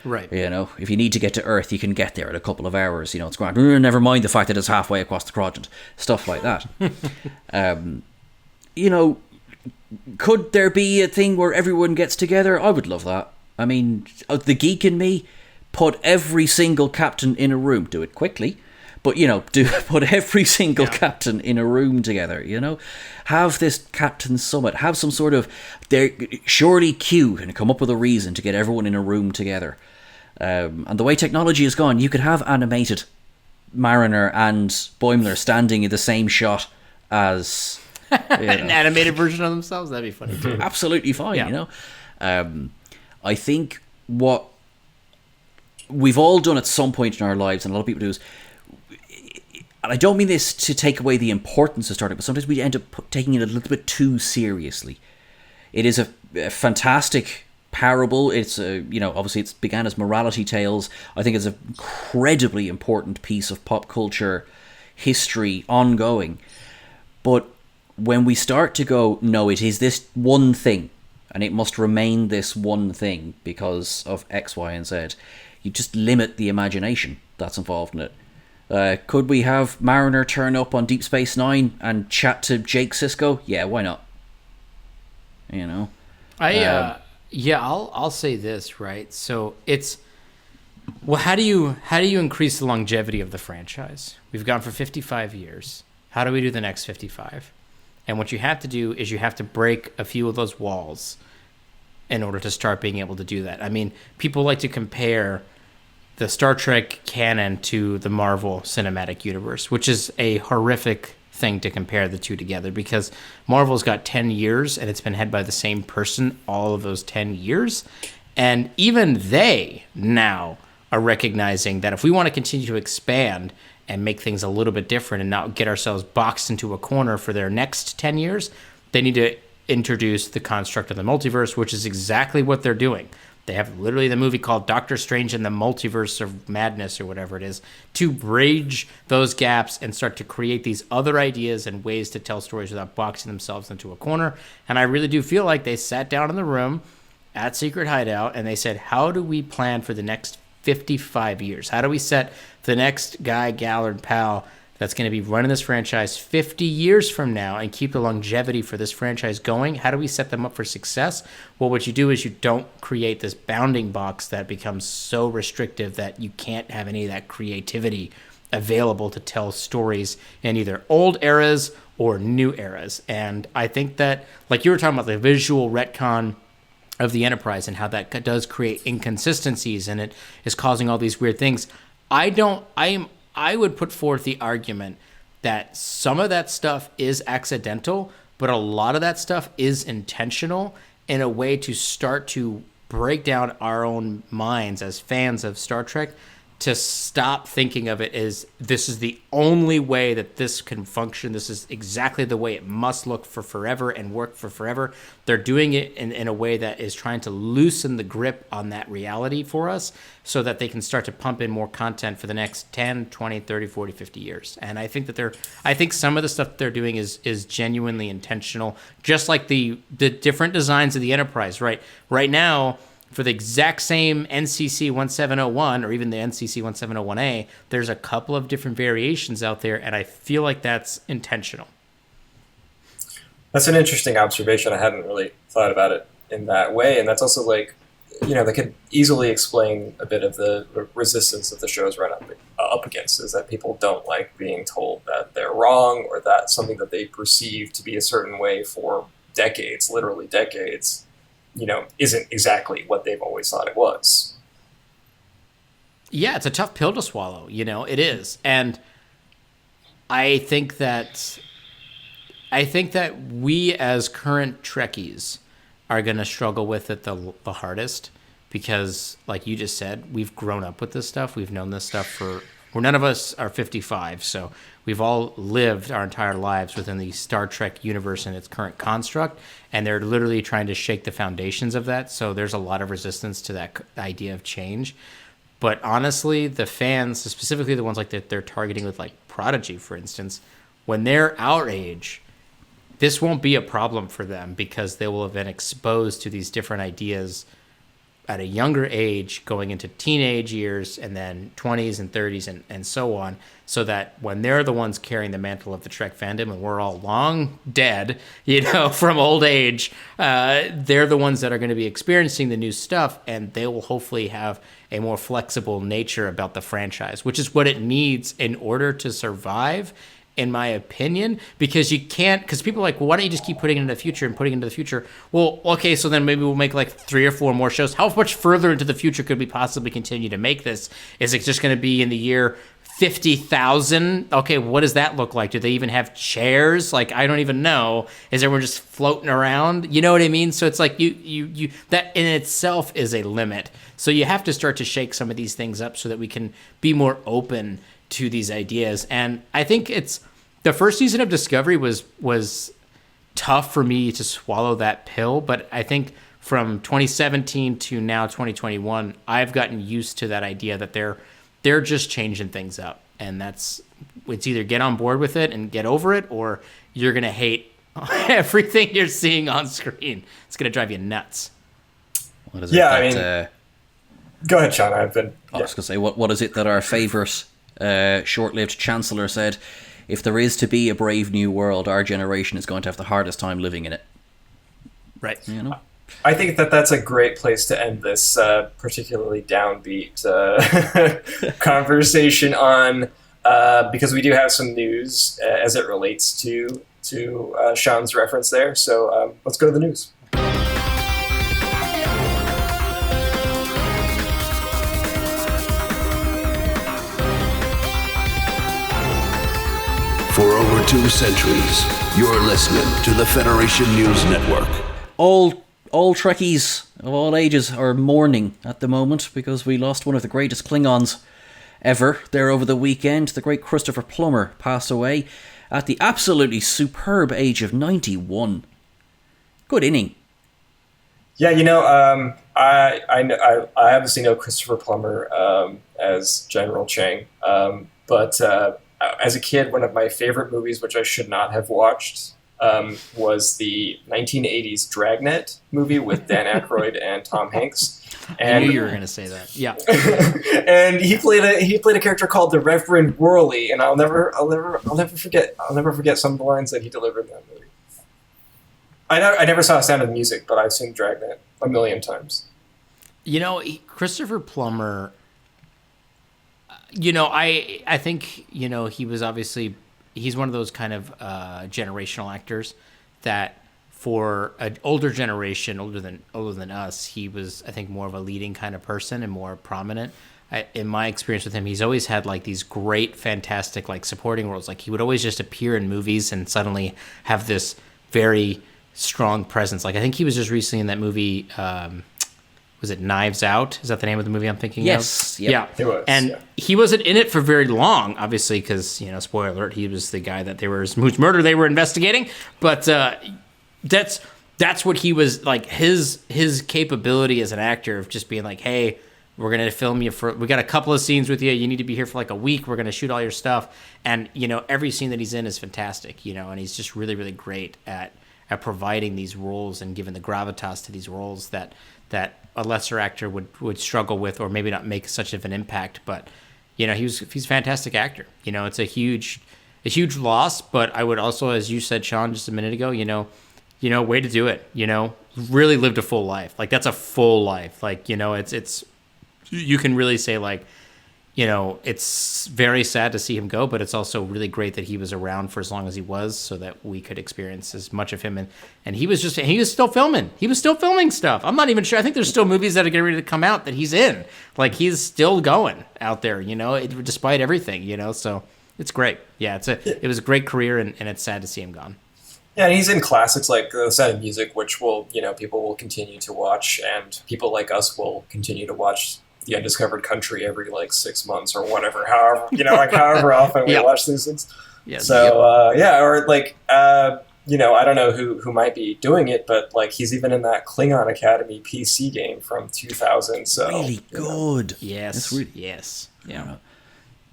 [SPEAKER 3] Right.
[SPEAKER 1] If you need to get to Earth, you can get there in a couple of hours. It's grand. Never mind the fact that it's halfway across the quadrant. Stuff like that. Could there be a thing where everyone gets together? I would love that. I mean, the geek in me, put every single captain in a room. Do it quickly. But, put every single captain in a room together, Have this captain summit. Have some sort of... Surely Q can come up with a reason to get everyone in a room together. And the way technology has gone, you could have animated Mariner and Boimler standing in the same shot as...
[SPEAKER 3] An animated version of themselves? That'd be funny, too.
[SPEAKER 1] Absolutely fine, I think what we've all done at some point in our lives, and a lot of people do, is... And I don't mean this to take away the importance of Star Trek, but sometimes we end up taking it a little bit too seriously. It is a fantastic parable. It's obviously it began as morality tales. I think it's an incredibly important piece of pop culture history ongoing. But when we start to go, no, it is this one thing, and it must remain this one thing because of X, Y, and Z, you just limit the imagination that's involved in it. Could we have Mariner turn up on Deep Space Nine and chat to Jake Sisko? Yeah, why not?
[SPEAKER 3] I'll say this, right? So it's, well, how do you increase the longevity of the franchise? We've gone for 55 years. How do we do the next 55? And what you have to do is you have to break a few of those walls in order to start being able to do that. I mean, people like to compare the Star Trek canon to the Marvel Cinematic Universe, which is a horrific thing to compare the two together, because Marvel's got 10 years and it's been head by the same person all of those 10 years. And even they now are recognizing that if we want to continue to expand and make things a little bit different and not get ourselves boxed into a corner for their next 10 years, they need to introduce the construct of the multiverse, which is exactly what they're doing. They have literally the movie called Doctor Strange and the Multiverse of Madness, or whatever it is, to bridge those gaps and start to create these other ideas and ways to tell stories without boxing themselves into a corner. And I really do feel like they sat down in the room at Secret Hideout and they said, how do we plan for the next 55 years? How do we set the next guy, gal, or pal that's going to be running this franchise 50 years from now and keep the longevity for this franchise going? How do we set them up for success? Well, what you do is you don't create this bounding box that becomes so restrictive that you can't have any of that creativity available to tell stories in either old eras or new eras. And I think that, like you were talking about, the visual retcon of the Enterprise and how that does create inconsistencies and it is causing all these weird things. I would put forth the argument that some of that stuff is accidental, but a lot of that stuff is intentional in a way to start to break down our own minds as fans of Star Trek, to stop thinking of it as this is the only way that this can function. This is exactly the way it must look for forever and work for forever. They're doing it in a way that is trying to loosen the grip on that reality for us so that they can start to pump in more content for the next 10, 20, 30, 40, 50 years. And I think that I think some of the stuff they're doing is genuinely intentional, just like the different designs of the Enterprise, right? Right now, for the exact same NCC 1701 or even the NCC 1701A, there's a couple of different variations out there, and I feel like that's intentional.
[SPEAKER 2] That's an interesting observation. I hadn't really thought about it in that way, and that's also like, that could easily explain a bit of the resistance that the show's run up against, is that people don't like being told that they're wrong or that something that they perceive to be a certain way for decades, literally decades, isn't exactly what they've always thought it was.
[SPEAKER 3] Yeah, it's a tough pill to swallow, it is. And I think that we as current Trekkies are going to struggle with it the hardest, because like you just said, we've grown up with this stuff. We've known this stuff none of us are 55, so we've all lived our entire lives within the Star Trek universe and its current construct, and they're literally trying to shake the foundations of that, so there's a lot of resistance to that idea of change. But honestly, the fans, specifically the ones like that they're targeting with like Prodigy, for instance, when they're our age, this won't be a problem for them because they will have been exposed to these different ideas at a younger age, going into teenage years and then 20s and 30s and so on, so that when they're the ones carrying the mantle of the Trek fandom and we're all long dead, from old age, they're the ones that are going to be experiencing the new stuff, and they will hopefully have a more flexible nature about the franchise, which is what it needs in order to survive, in my opinion, because you can't, because people are like, well, why don't you just keep putting it into the future and putting it into the future? Well, okay, so then maybe we'll make like 3 or 4 more shows. How much further into the future could we possibly continue to make this? Is it just going to be in the year 50,000? Okay, what does that look like? Do they even have chairs? Like, I don't even know. Is everyone just floating around? You know what I mean? So it's like you that in itself is a limit. So you have to start to shake some of these things up so that we can be more open to these ideas. And I think the first season of Discovery was tough for me to swallow that pill, but I think from 2017 to now 2021, I've gotten used to that idea that they're just changing things up, and it's either get on board with it and get over it, or you're gonna hate everything you're seeing on screen. It's gonna drive you nuts.
[SPEAKER 1] What is it?
[SPEAKER 2] Go ahead, Sean. I was
[SPEAKER 1] gonna say, what is it that our favourite short-lived Chancellor said? If there is to be a brave new world, our generation is going to have the hardest time living in it.
[SPEAKER 3] Right.
[SPEAKER 2] I think that's a great place to end this particularly downbeat conversation on, because we do have some news as it relates to to Sean's reference there. So let's go to the news.
[SPEAKER 4] For over 2 centuries, you're listening to the Federation News Network.
[SPEAKER 1] All Trekkies of all ages are mourning at the moment because we lost one of the greatest Klingons ever there over the weekend. The great Christopher Plummer passed away at the absolutely superb age of 91. Good inning.
[SPEAKER 2] Yeah, I obviously know Christopher Plummer as General Chang, but as a kid, one of my favorite movies, which I should not have watched, was the 1980s Dragnet movie with Dan Aykroyd and Tom Hanks. And,
[SPEAKER 3] I knew you were going to say that. Yeah.
[SPEAKER 2] And he played a character called the Reverend Worley, and I'll never forget some of the lines that he delivered in that movie. I never saw Sound of Music, but I've seen Dragnet a million times.
[SPEAKER 3] Christopher Plummer, I think, he was obviously, he's one of those kind of generational actors that for an older generation, older than us, he was, I think, more of a leading kind of person and more prominent. In my experience with him, he's always had like these great, fantastic, like supporting roles. Like he would always just appear in movies and suddenly have this very strong presence. Like I think he was just recently in that movie, was it Knives Out? Is that the name of the movie I'm thinking
[SPEAKER 1] yes,
[SPEAKER 3] of?
[SPEAKER 1] Yep.
[SPEAKER 3] Yeah.
[SPEAKER 2] It was,
[SPEAKER 3] and he wasn't in it for very long, obviously, because, spoiler alert, he was the guy that whose murder they were investigating. But that's what he was like. His capability as an actor of just being like, hey, we're gonna film you we got a couple of scenes with you. You need to be here for like a week. We're gonna shoot all your stuff, and every scene that he's in is fantastic. And he's just really, really great at providing these roles and giving the gravitas to these roles that a lesser actor would struggle with, or maybe not make such of an impact. But he's a fantastic actor. It's a huge loss. But I would also, as you said, Sean, just a minute ago, way to do it. Really lived a full life. Like that's a full life. Like it's you can really say like, it's very sad to see him go, but it's also really great that he was around for as long as he was, so that we could experience as much of him. And he was still filming. He was still filming stuff. I'm not even sure. I think there's still movies that are getting ready to come out that he's in. Like he's still going out there, despite everything, so it's great. Yeah, it was a great career, and it's sad to see him gone.
[SPEAKER 2] Yeah, and he's in classics like The Sound of Music, which people will continue to watch, and people like us will continue to watch The Undiscovered Country every 6 months or whatever, however often we watch these things.
[SPEAKER 3] Yeah.
[SPEAKER 2] So or I don't know who might be doing it, but he's even in that Klingon Academy PC game from 2000. So
[SPEAKER 1] really good.
[SPEAKER 3] Yes.
[SPEAKER 1] That's really,
[SPEAKER 3] yes. Yeah.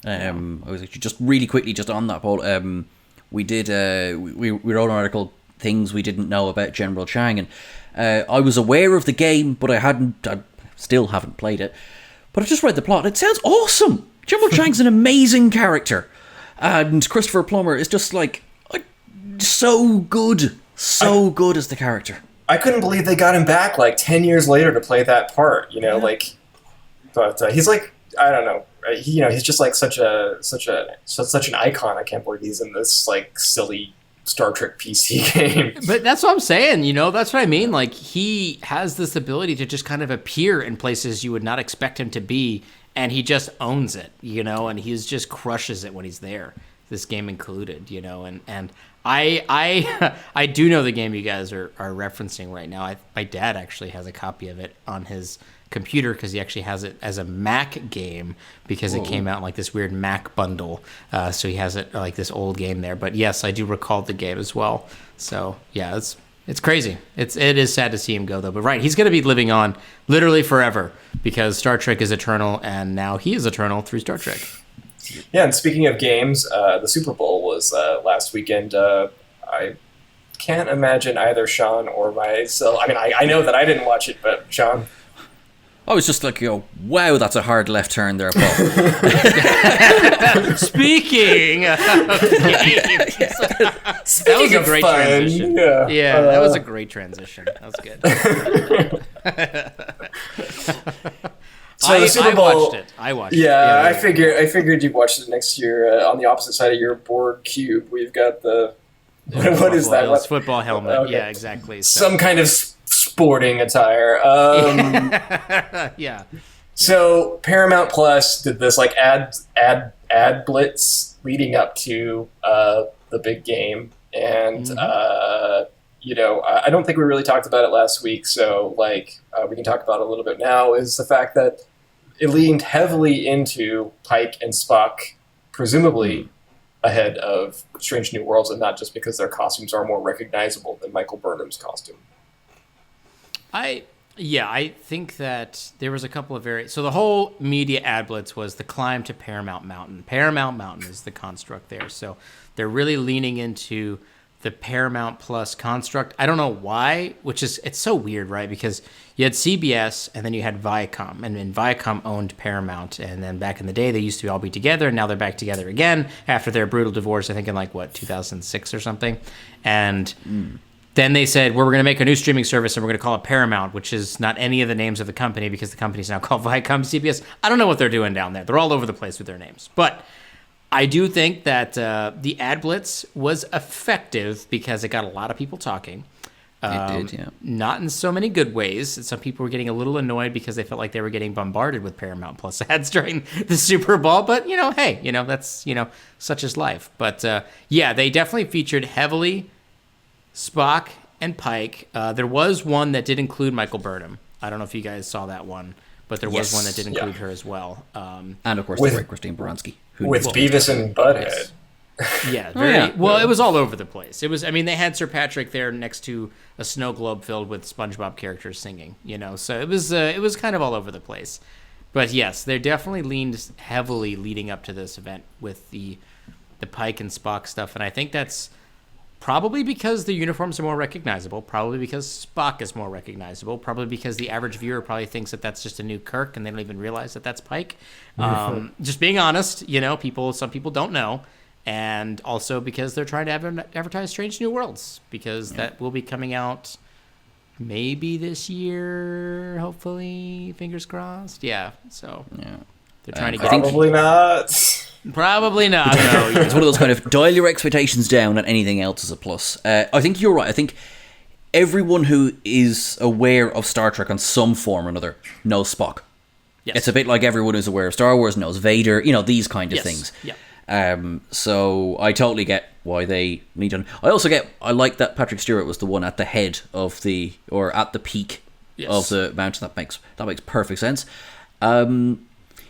[SPEAKER 1] I was actually just really quickly just on that, Paul. We did we wrote an article, things we didn't know about General Chang, and I was aware of the game, but I still haven't played it. But I've just read the plot. It sounds awesome. General Chang's an amazing character, and Christopher Plummer is just so good as the character.
[SPEAKER 2] I couldn't believe they got him back 10 years later to play that part. But he's I don't know. He's just such an icon. I can't believe he's in this silly Star Trek PC game.
[SPEAKER 3] But that's what I'm saying, that's what I mean. He has this ability to just kind of appear in places you would not expect him to be, and he just owns it, and he just crushes it when he's there, this game included, and I do know the game you guys are referencing right now. My dad actually has a copy of it on his computer because he actually has it as a Mac game because it came out in this weird Mac bundle. So he has it this old game there. But yes, I do recall the game as well. So yeah, it's crazy. It is sad to see him go though. But right, he's going to be living on literally forever because Star Trek is eternal, and now he is eternal through Star Trek.
[SPEAKER 2] Yeah, and speaking of games, the Super Bowl was last weekend. I can't imagine either Sean or myself. I mean, I know that I didn't watch it, but Sean.
[SPEAKER 1] I was just wow, that's a hard left turn there, Paul.
[SPEAKER 3] Speaking of games. That was a great transition. Yeah, that was a great transition. That was good.
[SPEAKER 2] So the Super Bowl,
[SPEAKER 3] I watched it.
[SPEAKER 2] Yeah, I figured you'd watch it next year. On the opposite side of your board cube, we've got the What is that?
[SPEAKER 3] Bills football helmet.
[SPEAKER 2] Okay.
[SPEAKER 3] Yeah, exactly. So.
[SPEAKER 2] Some kind of sporting attire.
[SPEAKER 3] Yeah.
[SPEAKER 2] So Paramount Plus did this like ad blitz leading up to the big game, and I don't think we really talked about it last week. So like we can talk about it a little bit now. Is the fact that it leaned heavily into Pike and Spock, presumably ahead of Strange New Worlds, and not just because their costumes are more recognizable than Michael Burnham's costume.
[SPEAKER 3] I think that there was a couple of so the whole media ad blitz was the climb to Paramount Mountain. Paramount Mountain is the construct there. So they're really leaning into the Paramount Plus construct. I don't know why, it's so weird, right? Because you had CBS and then you had Viacom, and Viacom owned Paramount. And then back in the day, they used to all be together, and now they're back together again after their brutal divorce, I think in 2006 or something. And then they said, well, we're going to make a new streaming service and we're going to call it Paramount, which is not any of the names of the company because the company's now called Viacom CBS. I don't know what they're doing down there. They're all over the place with their names. But I do think that the ad blitz was effective because it got a lot of people talking.
[SPEAKER 1] It did, yeah. Not
[SPEAKER 3] in so many good ways. Some people were getting a little annoyed because they felt like they were getting bombarded with Paramount Plus ads during the Super Bowl. But, hey, that's, such is life. But, they definitely featured heavily Spock and Pike. There was one that did include Michael Burnham. I don't know if you guys saw that one, but there was one that did include her as well.
[SPEAKER 1] And, of course, the great Christine Baranski.
[SPEAKER 2] With Beavis and Butthead.
[SPEAKER 3] Yes. Yeah, well, it was all over the place. It was, they had Sir Patrick there next to a snow globe filled with SpongeBob characters singing, so it was kind of all over the place. But yes, they definitely leaned heavily leading up to this event with the Pike and Spock stuff, and I think that's probably because the uniforms are more recognizable, probably because Spock is more recognizable, probably because the average viewer probably thinks that that's just a new Kirk and they don't even realize that that's Pike. Just being honest, some people don't know. And also because they're trying to advertise Strange New Worlds, because that will be coming out maybe this year, hopefully, fingers crossed. Yeah, so they're trying to get...
[SPEAKER 2] Probably not.
[SPEAKER 3] Probably not, no.
[SPEAKER 1] It's one of those kind of dial your expectations down and anything else is a plus. I think you're right. I think everyone who is aware of Star Trek on some form or another knows Spock.
[SPEAKER 3] Yes.
[SPEAKER 1] It's a bit like everyone who's aware of Star Wars knows Vader, these kind of things.
[SPEAKER 3] Yeah.
[SPEAKER 1] So I totally get why they need to. I like that Patrick Stewart was the one at the head of at the peak of the mountain. That makes perfect sense.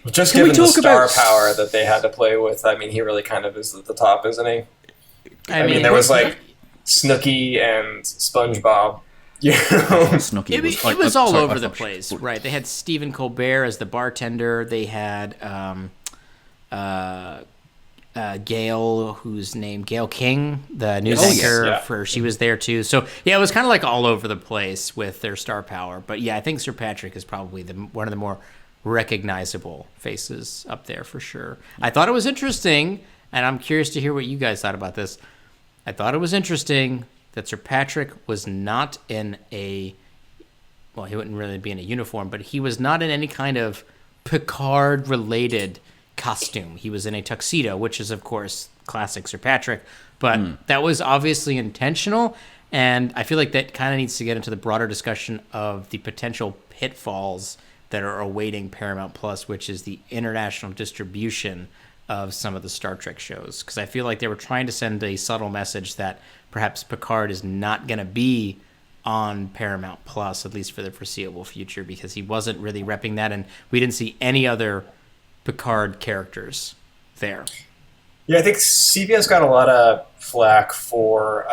[SPEAKER 2] Just given the star power that they had to play with, he really kind of is at the top, isn't he? I mean, there was Snooki and SpongeBob.
[SPEAKER 1] Snooki
[SPEAKER 3] it was all over the place, right? They had Stephen Colbert as the bartender. They had Gail, whose name Gail King, the news anchor, she was there too. So it was kind of all over the place with their star power. But I think Sir Patrick is probably one of the more recognizable faces up there for sure. I thought it was interesting, and I'm curious to hear what you guys thought about this. I thought it was interesting that Sir Patrick was not in he wouldn't really be in a uniform, but he was not in any kind of Picard-related costume. He was in a tuxedo, which is, of course, classic Sir Patrick, but that was obviously intentional, and I feel like that kind of needs to get into the broader discussion of the potential pitfalls that are awaiting Paramount Plus, which is the international distribution of some of the Star Trek shows. Because I feel like they were trying to send a subtle message that perhaps Picard is not going to be on Paramount Plus, at least for the foreseeable future, because he wasn't really repping that, and we didn't see any other Picard characters there.
[SPEAKER 2] Yeah, I think CBS got a lot of flack for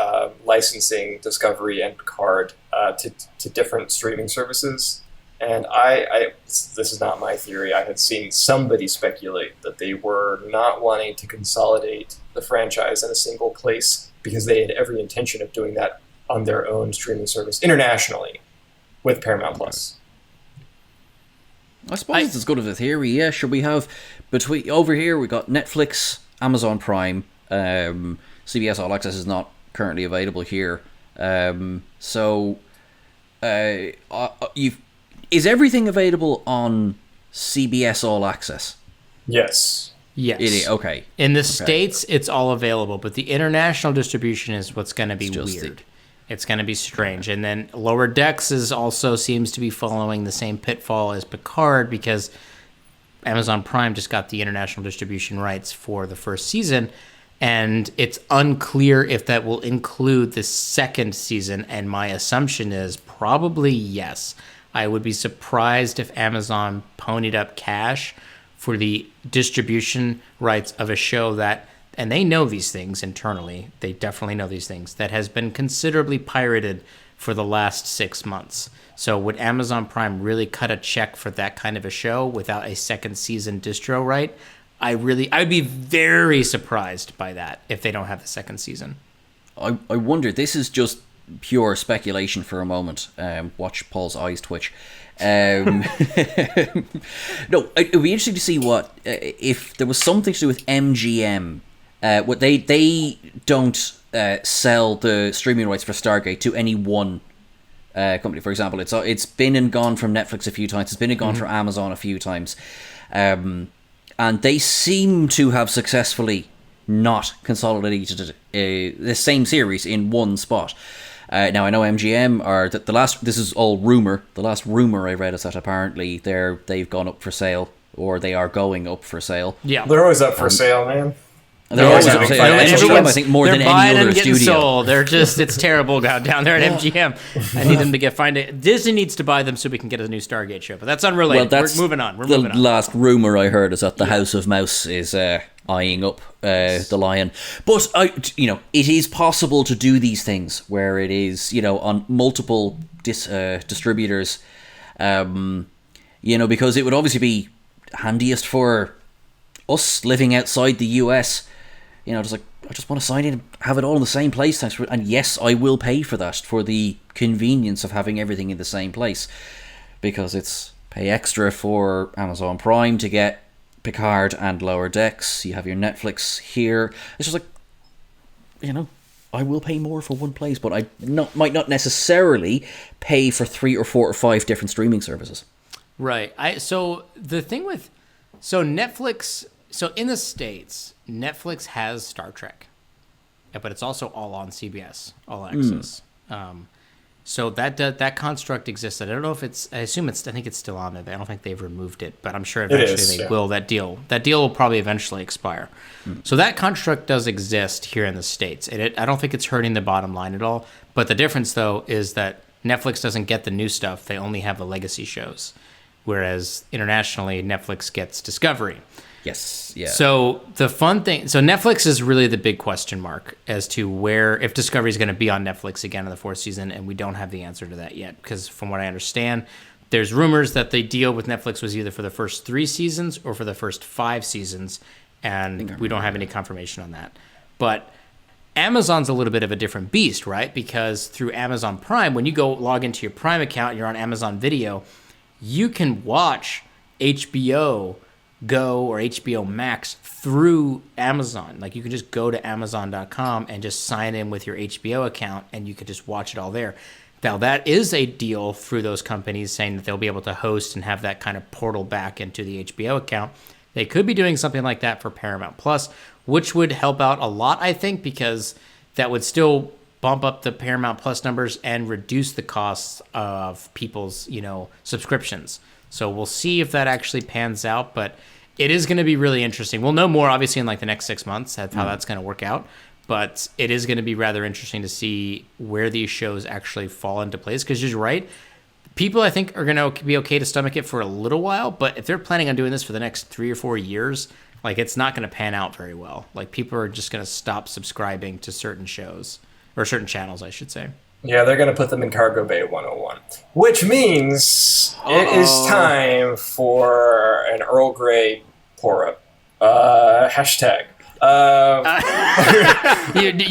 [SPEAKER 2] licensing Discovery and Picard to different streaming services. And this is not my theory. I had seen somebody speculate that they were not wanting to consolidate the franchise in a single place because they had every intention of doing that on their own streaming service internationally with Paramount Plus.
[SPEAKER 1] I suppose it's as good of a theory. Yeah, should we have over here we got Netflix, Amazon Prime, CBS All Access is not currently available here. Is everything available on CBS All Access?
[SPEAKER 2] Yes.
[SPEAKER 3] Yes.
[SPEAKER 1] Okay.
[SPEAKER 3] In the States, it's all available, but the international distribution is what's going to be weird. It's going to be strange. And then Lower Decks is also seems to be following the same pitfall as Picard because Amazon Prime just got the international distribution rights for the first season, and it's unclear if that will include the second season, and my assumption is probably yes. I would be surprised if Amazon ponied up cash for the distribution rights of a show that, and they know these things internally, they definitely know these things, that has been considerably pirated for the last 6 months. So would Amazon Prime really cut a check for that kind of a show without a second season distro right? I'd be very surprised by that if they don't have the second season.
[SPEAKER 1] I wonder, this is just pure speculation for a moment. Watch Paul's eyes twitch. No, it would be interesting to see what if there was something to do with MGM. What they don't sell the streaming rights for Stargate to any one company. For example, it's been and gone from Netflix a few times. It's been and gone from Amazon a few times, and they seem to have successfully not consolidated the same series in one spot. Now I know MGM are the last. This is all rumor. The last rumor I read is that apparently they've gone up for sale, or they are going up for sale.
[SPEAKER 3] Yeah,
[SPEAKER 2] they're always up for sale, man.
[SPEAKER 1] They're always up for sale. MGM, I think, more than any other studio.
[SPEAKER 3] Sold. They're just, it's terrible down there at MGM. I need them to find it. Disney needs to buy them so we can get a new Stargate show, but that's unrelated. Well, we're moving on.
[SPEAKER 1] The last rumor I heard is that the House of Mouse is eyeing up the Lion. But it is possible to do these things where it is, on multiple distributors. Because it would obviously be handiest for us living outside the US. Just like, I just want to sign in and have it all in the same place. And yes, I will pay for that, for the convenience of having everything in the same place. Because it's pay extra for Amazon Prime to get Picard and Lower Decks. You have your Netflix here. It's just like, I will pay more for one place, but I might not necessarily pay for 3 or 4 or 5 different streaming services.
[SPEAKER 3] Right. So the thing with Netflix. So in the States, Netflix has Star Trek, but it's also all on CBS, All Access. So that construct exists. I don't know if I think it's still on there. I don't think they've removed it, but I'm sure eventually they will. That deal will probably eventually expire. So that construct does exist here in the States. I don't think it's hurting the bottom line at all. But the difference, though, is that Netflix doesn't get the new stuff. They only have the legacy shows, whereas internationally, Netflix gets Discovery.
[SPEAKER 1] Yes, yeah.
[SPEAKER 3] So the fun thing, Netflix is really the big question mark as to if Discovery is going to be on Netflix again in the 4th season, and we don't have the answer to that yet. Because from what I understand, there's rumors that the deal with Netflix was either for the first 3 seasons or for the first 5 seasons, and we don't have any confirmation on that. But Amazon's a little bit of a different beast, right? Because through Amazon Prime, when you go log into your Prime account and you're on Amazon Video, you can watch HBO Go or HBO Max through Amazon. Like, you can just go to Amazon.com and just sign in with your HBO account, and you could just watch it all there. Now, that is a deal through those companies saying that they'll be able to host and have that kind of portal back into the HBO account. They could be doing something like that for Paramount Plus, which would help out a lot, I think, because that would still bump up the Paramount Plus numbers and reduce the costs of people's, subscriptions. So we'll see if that actually pans out, but it is going to be really interesting. We'll know more, obviously, in the next 6 months how that's going to work out, but it is going to be rather interesting to see where these shows actually fall into place, because you're right. People, I think, are going to be okay to stomach it for a little while, but if they're planning on doing this for the next 3 or 4 years, it's not going to pan out very well. People are just going to stop subscribing to certain shows, or certain channels, I should say.
[SPEAKER 2] Yeah, they're going to put them in Cargo Bay 101, which means it is time for an Earl Grey pour-up. Hashtag.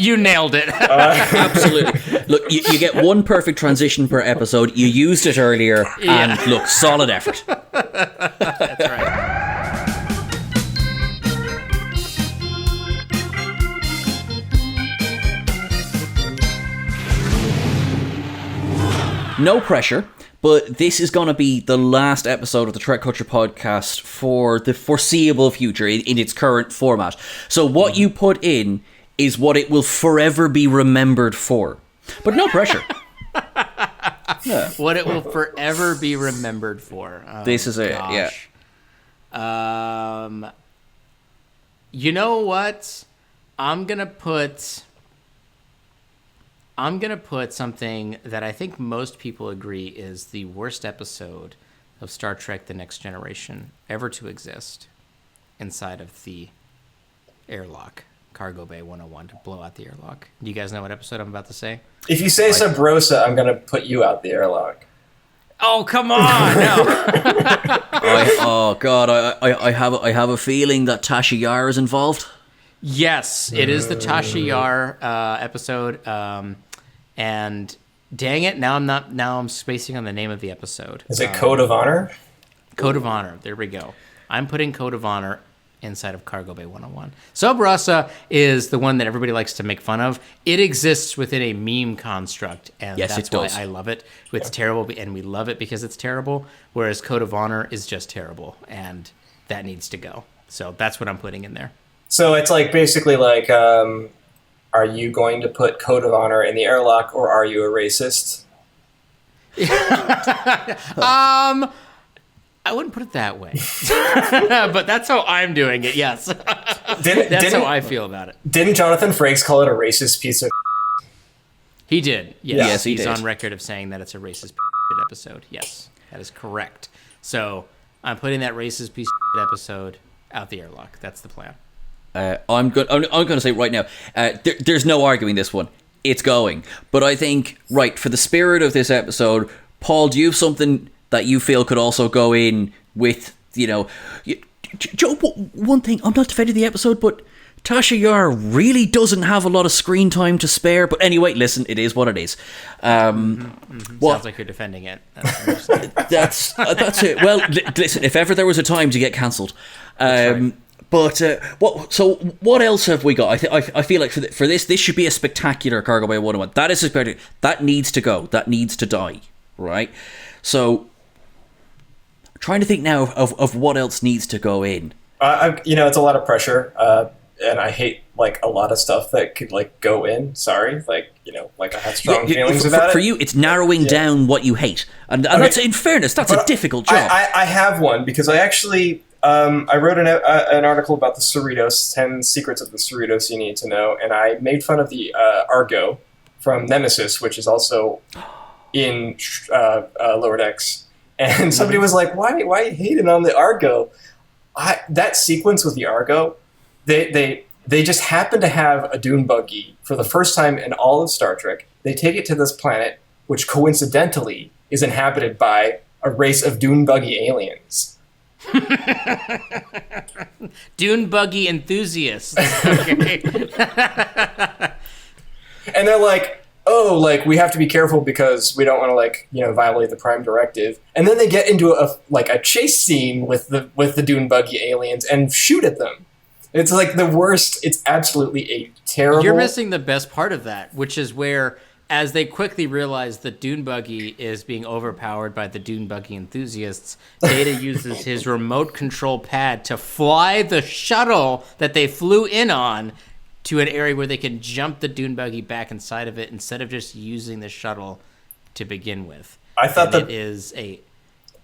[SPEAKER 3] You nailed it.
[SPEAKER 1] Absolutely. Look, you get one perfect transition per episode. You used it earlier, and look, solid effort.
[SPEAKER 3] That's right.
[SPEAKER 1] No pressure, but this is going to be the last episode of the TrekCulture podcast for the foreseeable future in its current format. So what you put in is what it will forever be remembered for. But no pressure.
[SPEAKER 3] Yeah. What it will forever be remembered for. Oh,
[SPEAKER 1] this is it, yeah.
[SPEAKER 3] You know what? I'm gonna put something that I think most people agree is the worst episode of Star Trek: The Next Generation ever to exist inside of the airlock, Cargo Bay 101, to blow out the airlock. Do you guys know what episode I'm about to say?
[SPEAKER 2] If you say Sub Rosa, I'm going to put you out the airlock.
[SPEAKER 3] Oh, come on! No.
[SPEAKER 1] I have a feeling that Tasha Yar is involved.
[SPEAKER 3] Yes, it is the Tasha Yar episode, and dang it, now I'm spacing on the name of the episode.
[SPEAKER 2] Is it Code of Honor?
[SPEAKER 3] Code of Honor. There we go. I'm putting Code of Honor inside of Cargo Bay 101. Sub Rosa is the one that everybody likes to make fun of. It exists within a meme construct, and
[SPEAKER 1] yes,
[SPEAKER 3] that's why I love it. It's terrible, and we love it because it's terrible, whereas Code of Honor is just terrible, and that needs to go. So that's what I'm putting in there.
[SPEAKER 2] So it's like basically like, are you going to put Code of Honor in the airlock, or are you a racist?
[SPEAKER 3] I wouldn't put it that way, but that's how I'm doing it. Yes, that's how I feel about it.
[SPEAKER 2] Didn't Jonathan Frakes call it a racist piece of?
[SPEAKER 3] He did. Yes,
[SPEAKER 1] he
[SPEAKER 3] he's
[SPEAKER 1] did.
[SPEAKER 3] on record of saying that it's a racist episode. Yes, that is correct. So I'm putting that racist piece of episode out the airlock. That's the plan.
[SPEAKER 1] I'm going to say right now, there's no arguing this one. It's going. But I think, right, for the spirit of this episode, Paul, do you have something that you feel could also go in with, Joe, one thing, I'm not defending the episode, but Tasha Yar really doesn't have a lot of screen time to spare. But anyway, listen, it is what it is.
[SPEAKER 3] Sounds like you're defending it.
[SPEAKER 1] That's it. Well, listen, if ever there was a time to get cancelled.
[SPEAKER 3] Right.
[SPEAKER 1] But what else have we got? I feel like for this should be a spectacular Cargo Bay 101. That is spectacular. That needs to go. That needs to die. Right? So, trying to think now of what else needs to go in.
[SPEAKER 2] It's a lot of pressure, and I hate like a lot of stuff that could like go in. Sorry, I have strong feelings about it.
[SPEAKER 1] For you, it's narrowing down what you hate, and that's, in fairness, that's a difficult job.
[SPEAKER 2] I have one because I actually I wrote an article about the Cerritos, 10 secrets of the Cerritos you need to know, and I made fun of the Argo from Nemesis, which is also in Lower Decks. And somebody was like, why you hating on the Argo? That sequence with the Argo, they just happen to have a dune buggy for the first time in all of Star Trek. They take it to this planet, which coincidentally is inhabited by a race of dune buggy aliens.
[SPEAKER 3] Dune buggy enthusiasts. Okay.
[SPEAKER 2] And they're like, oh, we have to be careful because we don't want to violate the Prime Directive. And then they get into a chase scene with the dune buggy aliens and shoot at them. It's like the worst. It's absolutely a terrible.
[SPEAKER 3] You're missing the best part of that, which is where, as they quickly realize the dune buggy is being overpowered by the dune buggy enthusiasts, Data uses his remote control pad to fly the shuttle that they flew in on to an area where they can jump the dune buggy back inside of it instead of just using the shuttle to begin with.
[SPEAKER 2] I thought
[SPEAKER 3] it is a.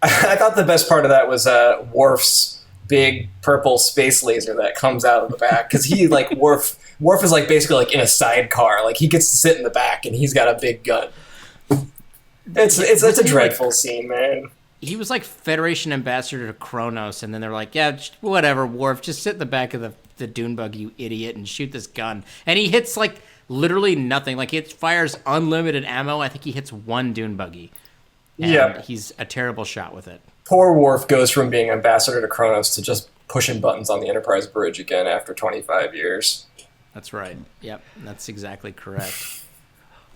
[SPEAKER 2] I thought the best part of that was Worf's big purple space laser that comes out of the back, because he Worf is basically in a sidecar. He gets to sit in the back and he's got a big gun. It's a dreadful scene, man.
[SPEAKER 3] He was Federation ambassador to Kronos, and then they're like, yeah, whatever, Worf, just sit in the back of the dune buggy, you idiot, and shoot this gun. And he hits literally nothing. It fires unlimited ammo. I think he hits one dune buggy. And he's a terrible shot with it.
[SPEAKER 2] Poor Worf goes from being ambassador to Kronos to just pushing buttons on the Enterprise bridge again after 25 years.
[SPEAKER 3] That's right. Yep, that's exactly correct.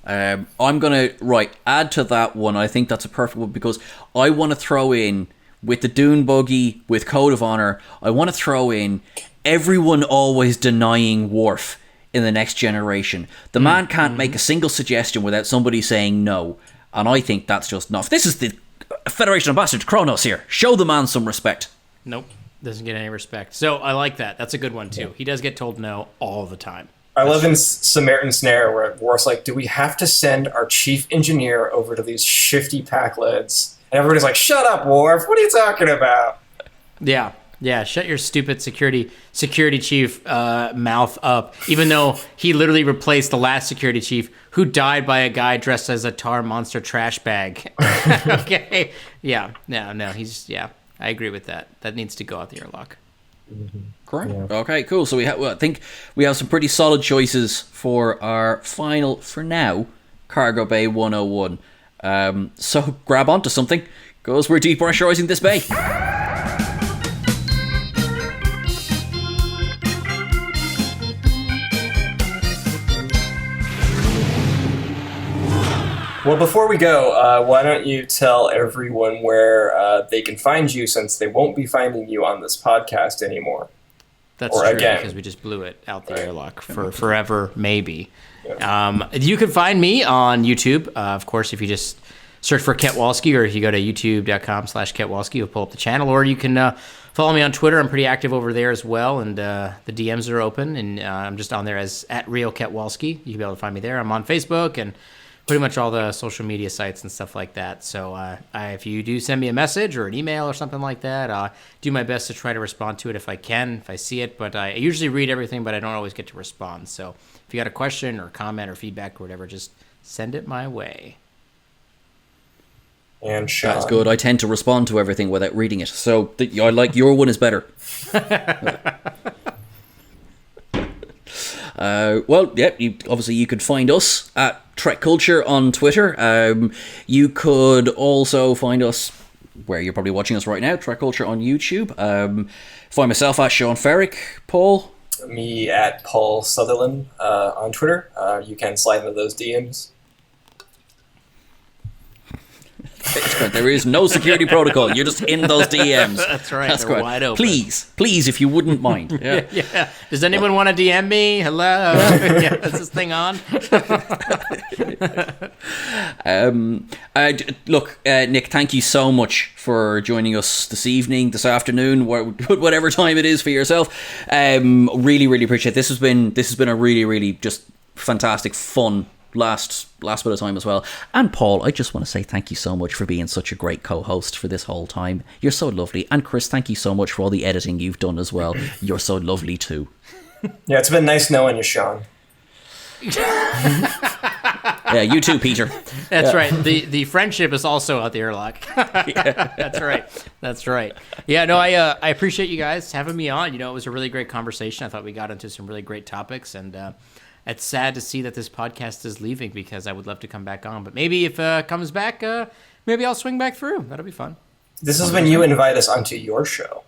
[SPEAKER 1] I'm going to, add to that one. I think that's a perfect one because I want to throw in, with the dune buggy, with Code of Honor, I want to throw in everyone always denying Worf in The Next Generation. The man can't make a single suggestion without somebody saying no. And I think that's just enough. This is Federation Ambassador Kronos here. Show the man some respect.
[SPEAKER 3] Nope, doesn't get any respect. So I like that. That's a good one too. He does get told no all the time.
[SPEAKER 2] I love in Samaritan Snare where Worf's like, do we have to send our chief engineer over to these shifty pack leads? And everybody's like, shut up, Worf. What are you talking about?
[SPEAKER 3] Yeah. Yeah, shut your stupid security chief mouth up, even though he literally replaced the last security chief who died by a guy dressed as a tar monster trash bag. Okay. Yeah. No, I agree with that. That needs to go out the airlock.
[SPEAKER 1] Correct. Yeah. Okay, cool. So I think we have some pretty solid choices for our final, for now, Cargo Bay 101. So grab onto something, because we're depressurizing this bay.
[SPEAKER 2] Well, before we go, why don't you tell everyone where they can find you, since they won't be finding you on this podcast anymore.
[SPEAKER 3] That's true, because we just blew it out the airlock for forever, maybe. Yeah. You can find me on YouTube, of course, if you just search for Ketwolski, or if you go to youtube.com/Ketwolski, you'll pull up the channel, or you can follow me on Twitter. I'm pretty active over there as well, and the DMs are open, and I'm just on there as @RealKetwolski. You can be able to find me there. I'm on Facebook and pretty much all the social media sites and stuff like that. So if you do send me a message or an email or something like that, I'll do my best to try to respond to it if I can, if I see it. But I usually read everything, but I don't always get to respond. So if you got a question or comment or feedback or whatever, just send it my way.
[SPEAKER 2] And Sean.
[SPEAKER 1] That's good. I tend to respond to everything without reading it. So I like your one is better. Well, yeah, you could find us at TrekCulture on Twitter. You could also find us where you're probably watching us right now, TrekCulture on YouTube. Find myself at Sean Ferrick. Paul?
[SPEAKER 2] Me at Paul Sutherland on Twitter. You can slide into those DMs.
[SPEAKER 1] There is no security protocol. You're just in those DMs.
[SPEAKER 3] That's right. That's they're wide open.
[SPEAKER 1] Please, if you wouldn't mind. Yeah.
[SPEAKER 3] Yeah. Does anyone want to DM me? Hello. Yeah. Is this thing on?
[SPEAKER 1] Look, Nick, thank you so much for joining us this evening, this afternoon, whatever time it is for yourself. Really, really appreciate it. This has been a really, really just fantastic, fun last bit of time as well. And Paul, I just want to say thank you so much for being such a great co-host for this whole time. You're so lovely. And Chris, thank you so much for all the editing you've done as well. You're so lovely too.
[SPEAKER 2] Yeah, it's been nice knowing you, Sean.
[SPEAKER 1] Yeah, you too, Peter.
[SPEAKER 3] That's right. The friendship is also out the airlock. Yeah. That's right. Yeah, no, I appreciate you guys having me on. It was a really great conversation. I thought we got into some really great topics, and it's sad to see that this podcast is leaving, because I would love to come back on. But maybe if it comes back, maybe I'll swing back through. That'll be fun.
[SPEAKER 2] This is when you invite us onto your show.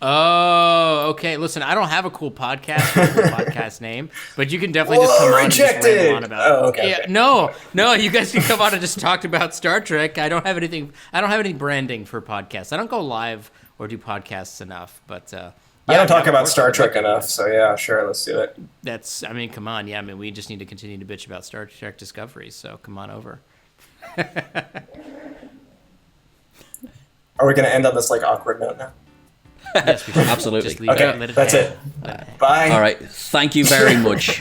[SPEAKER 3] Oh, okay. Listen, I don't have a cool podcast or a cool podcast name, but you can definitely just come on and just ramble on about it.
[SPEAKER 2] Oh, okay.
[SPEAKER 3] Yeah, no, you guys can come on and just talk about Star Trek. I don't have any branding for podcasts. I don't go live or do podcasts enough, but
[SPEAKER 2] I don't talk about Star Trek enough, so yeah, sure, let's do it.
[SPEAKER 3] Come on. Yeah, we just need to continue to bitch about Star Trek Discovery, so come on over.
[SPEAKER 2] Are we going to end on this awkward note now?
[SPEAKER 3] Yes, we should.
[SPEAKER 1] Absolutely.
[SPEAKER 3] Just leave
[SPEAKER 2] Okay,
[SPEAKER 3] it,
[SPEAKER 2] that's it. Bye.
[SPEAKER 1] All right. Thank you very much.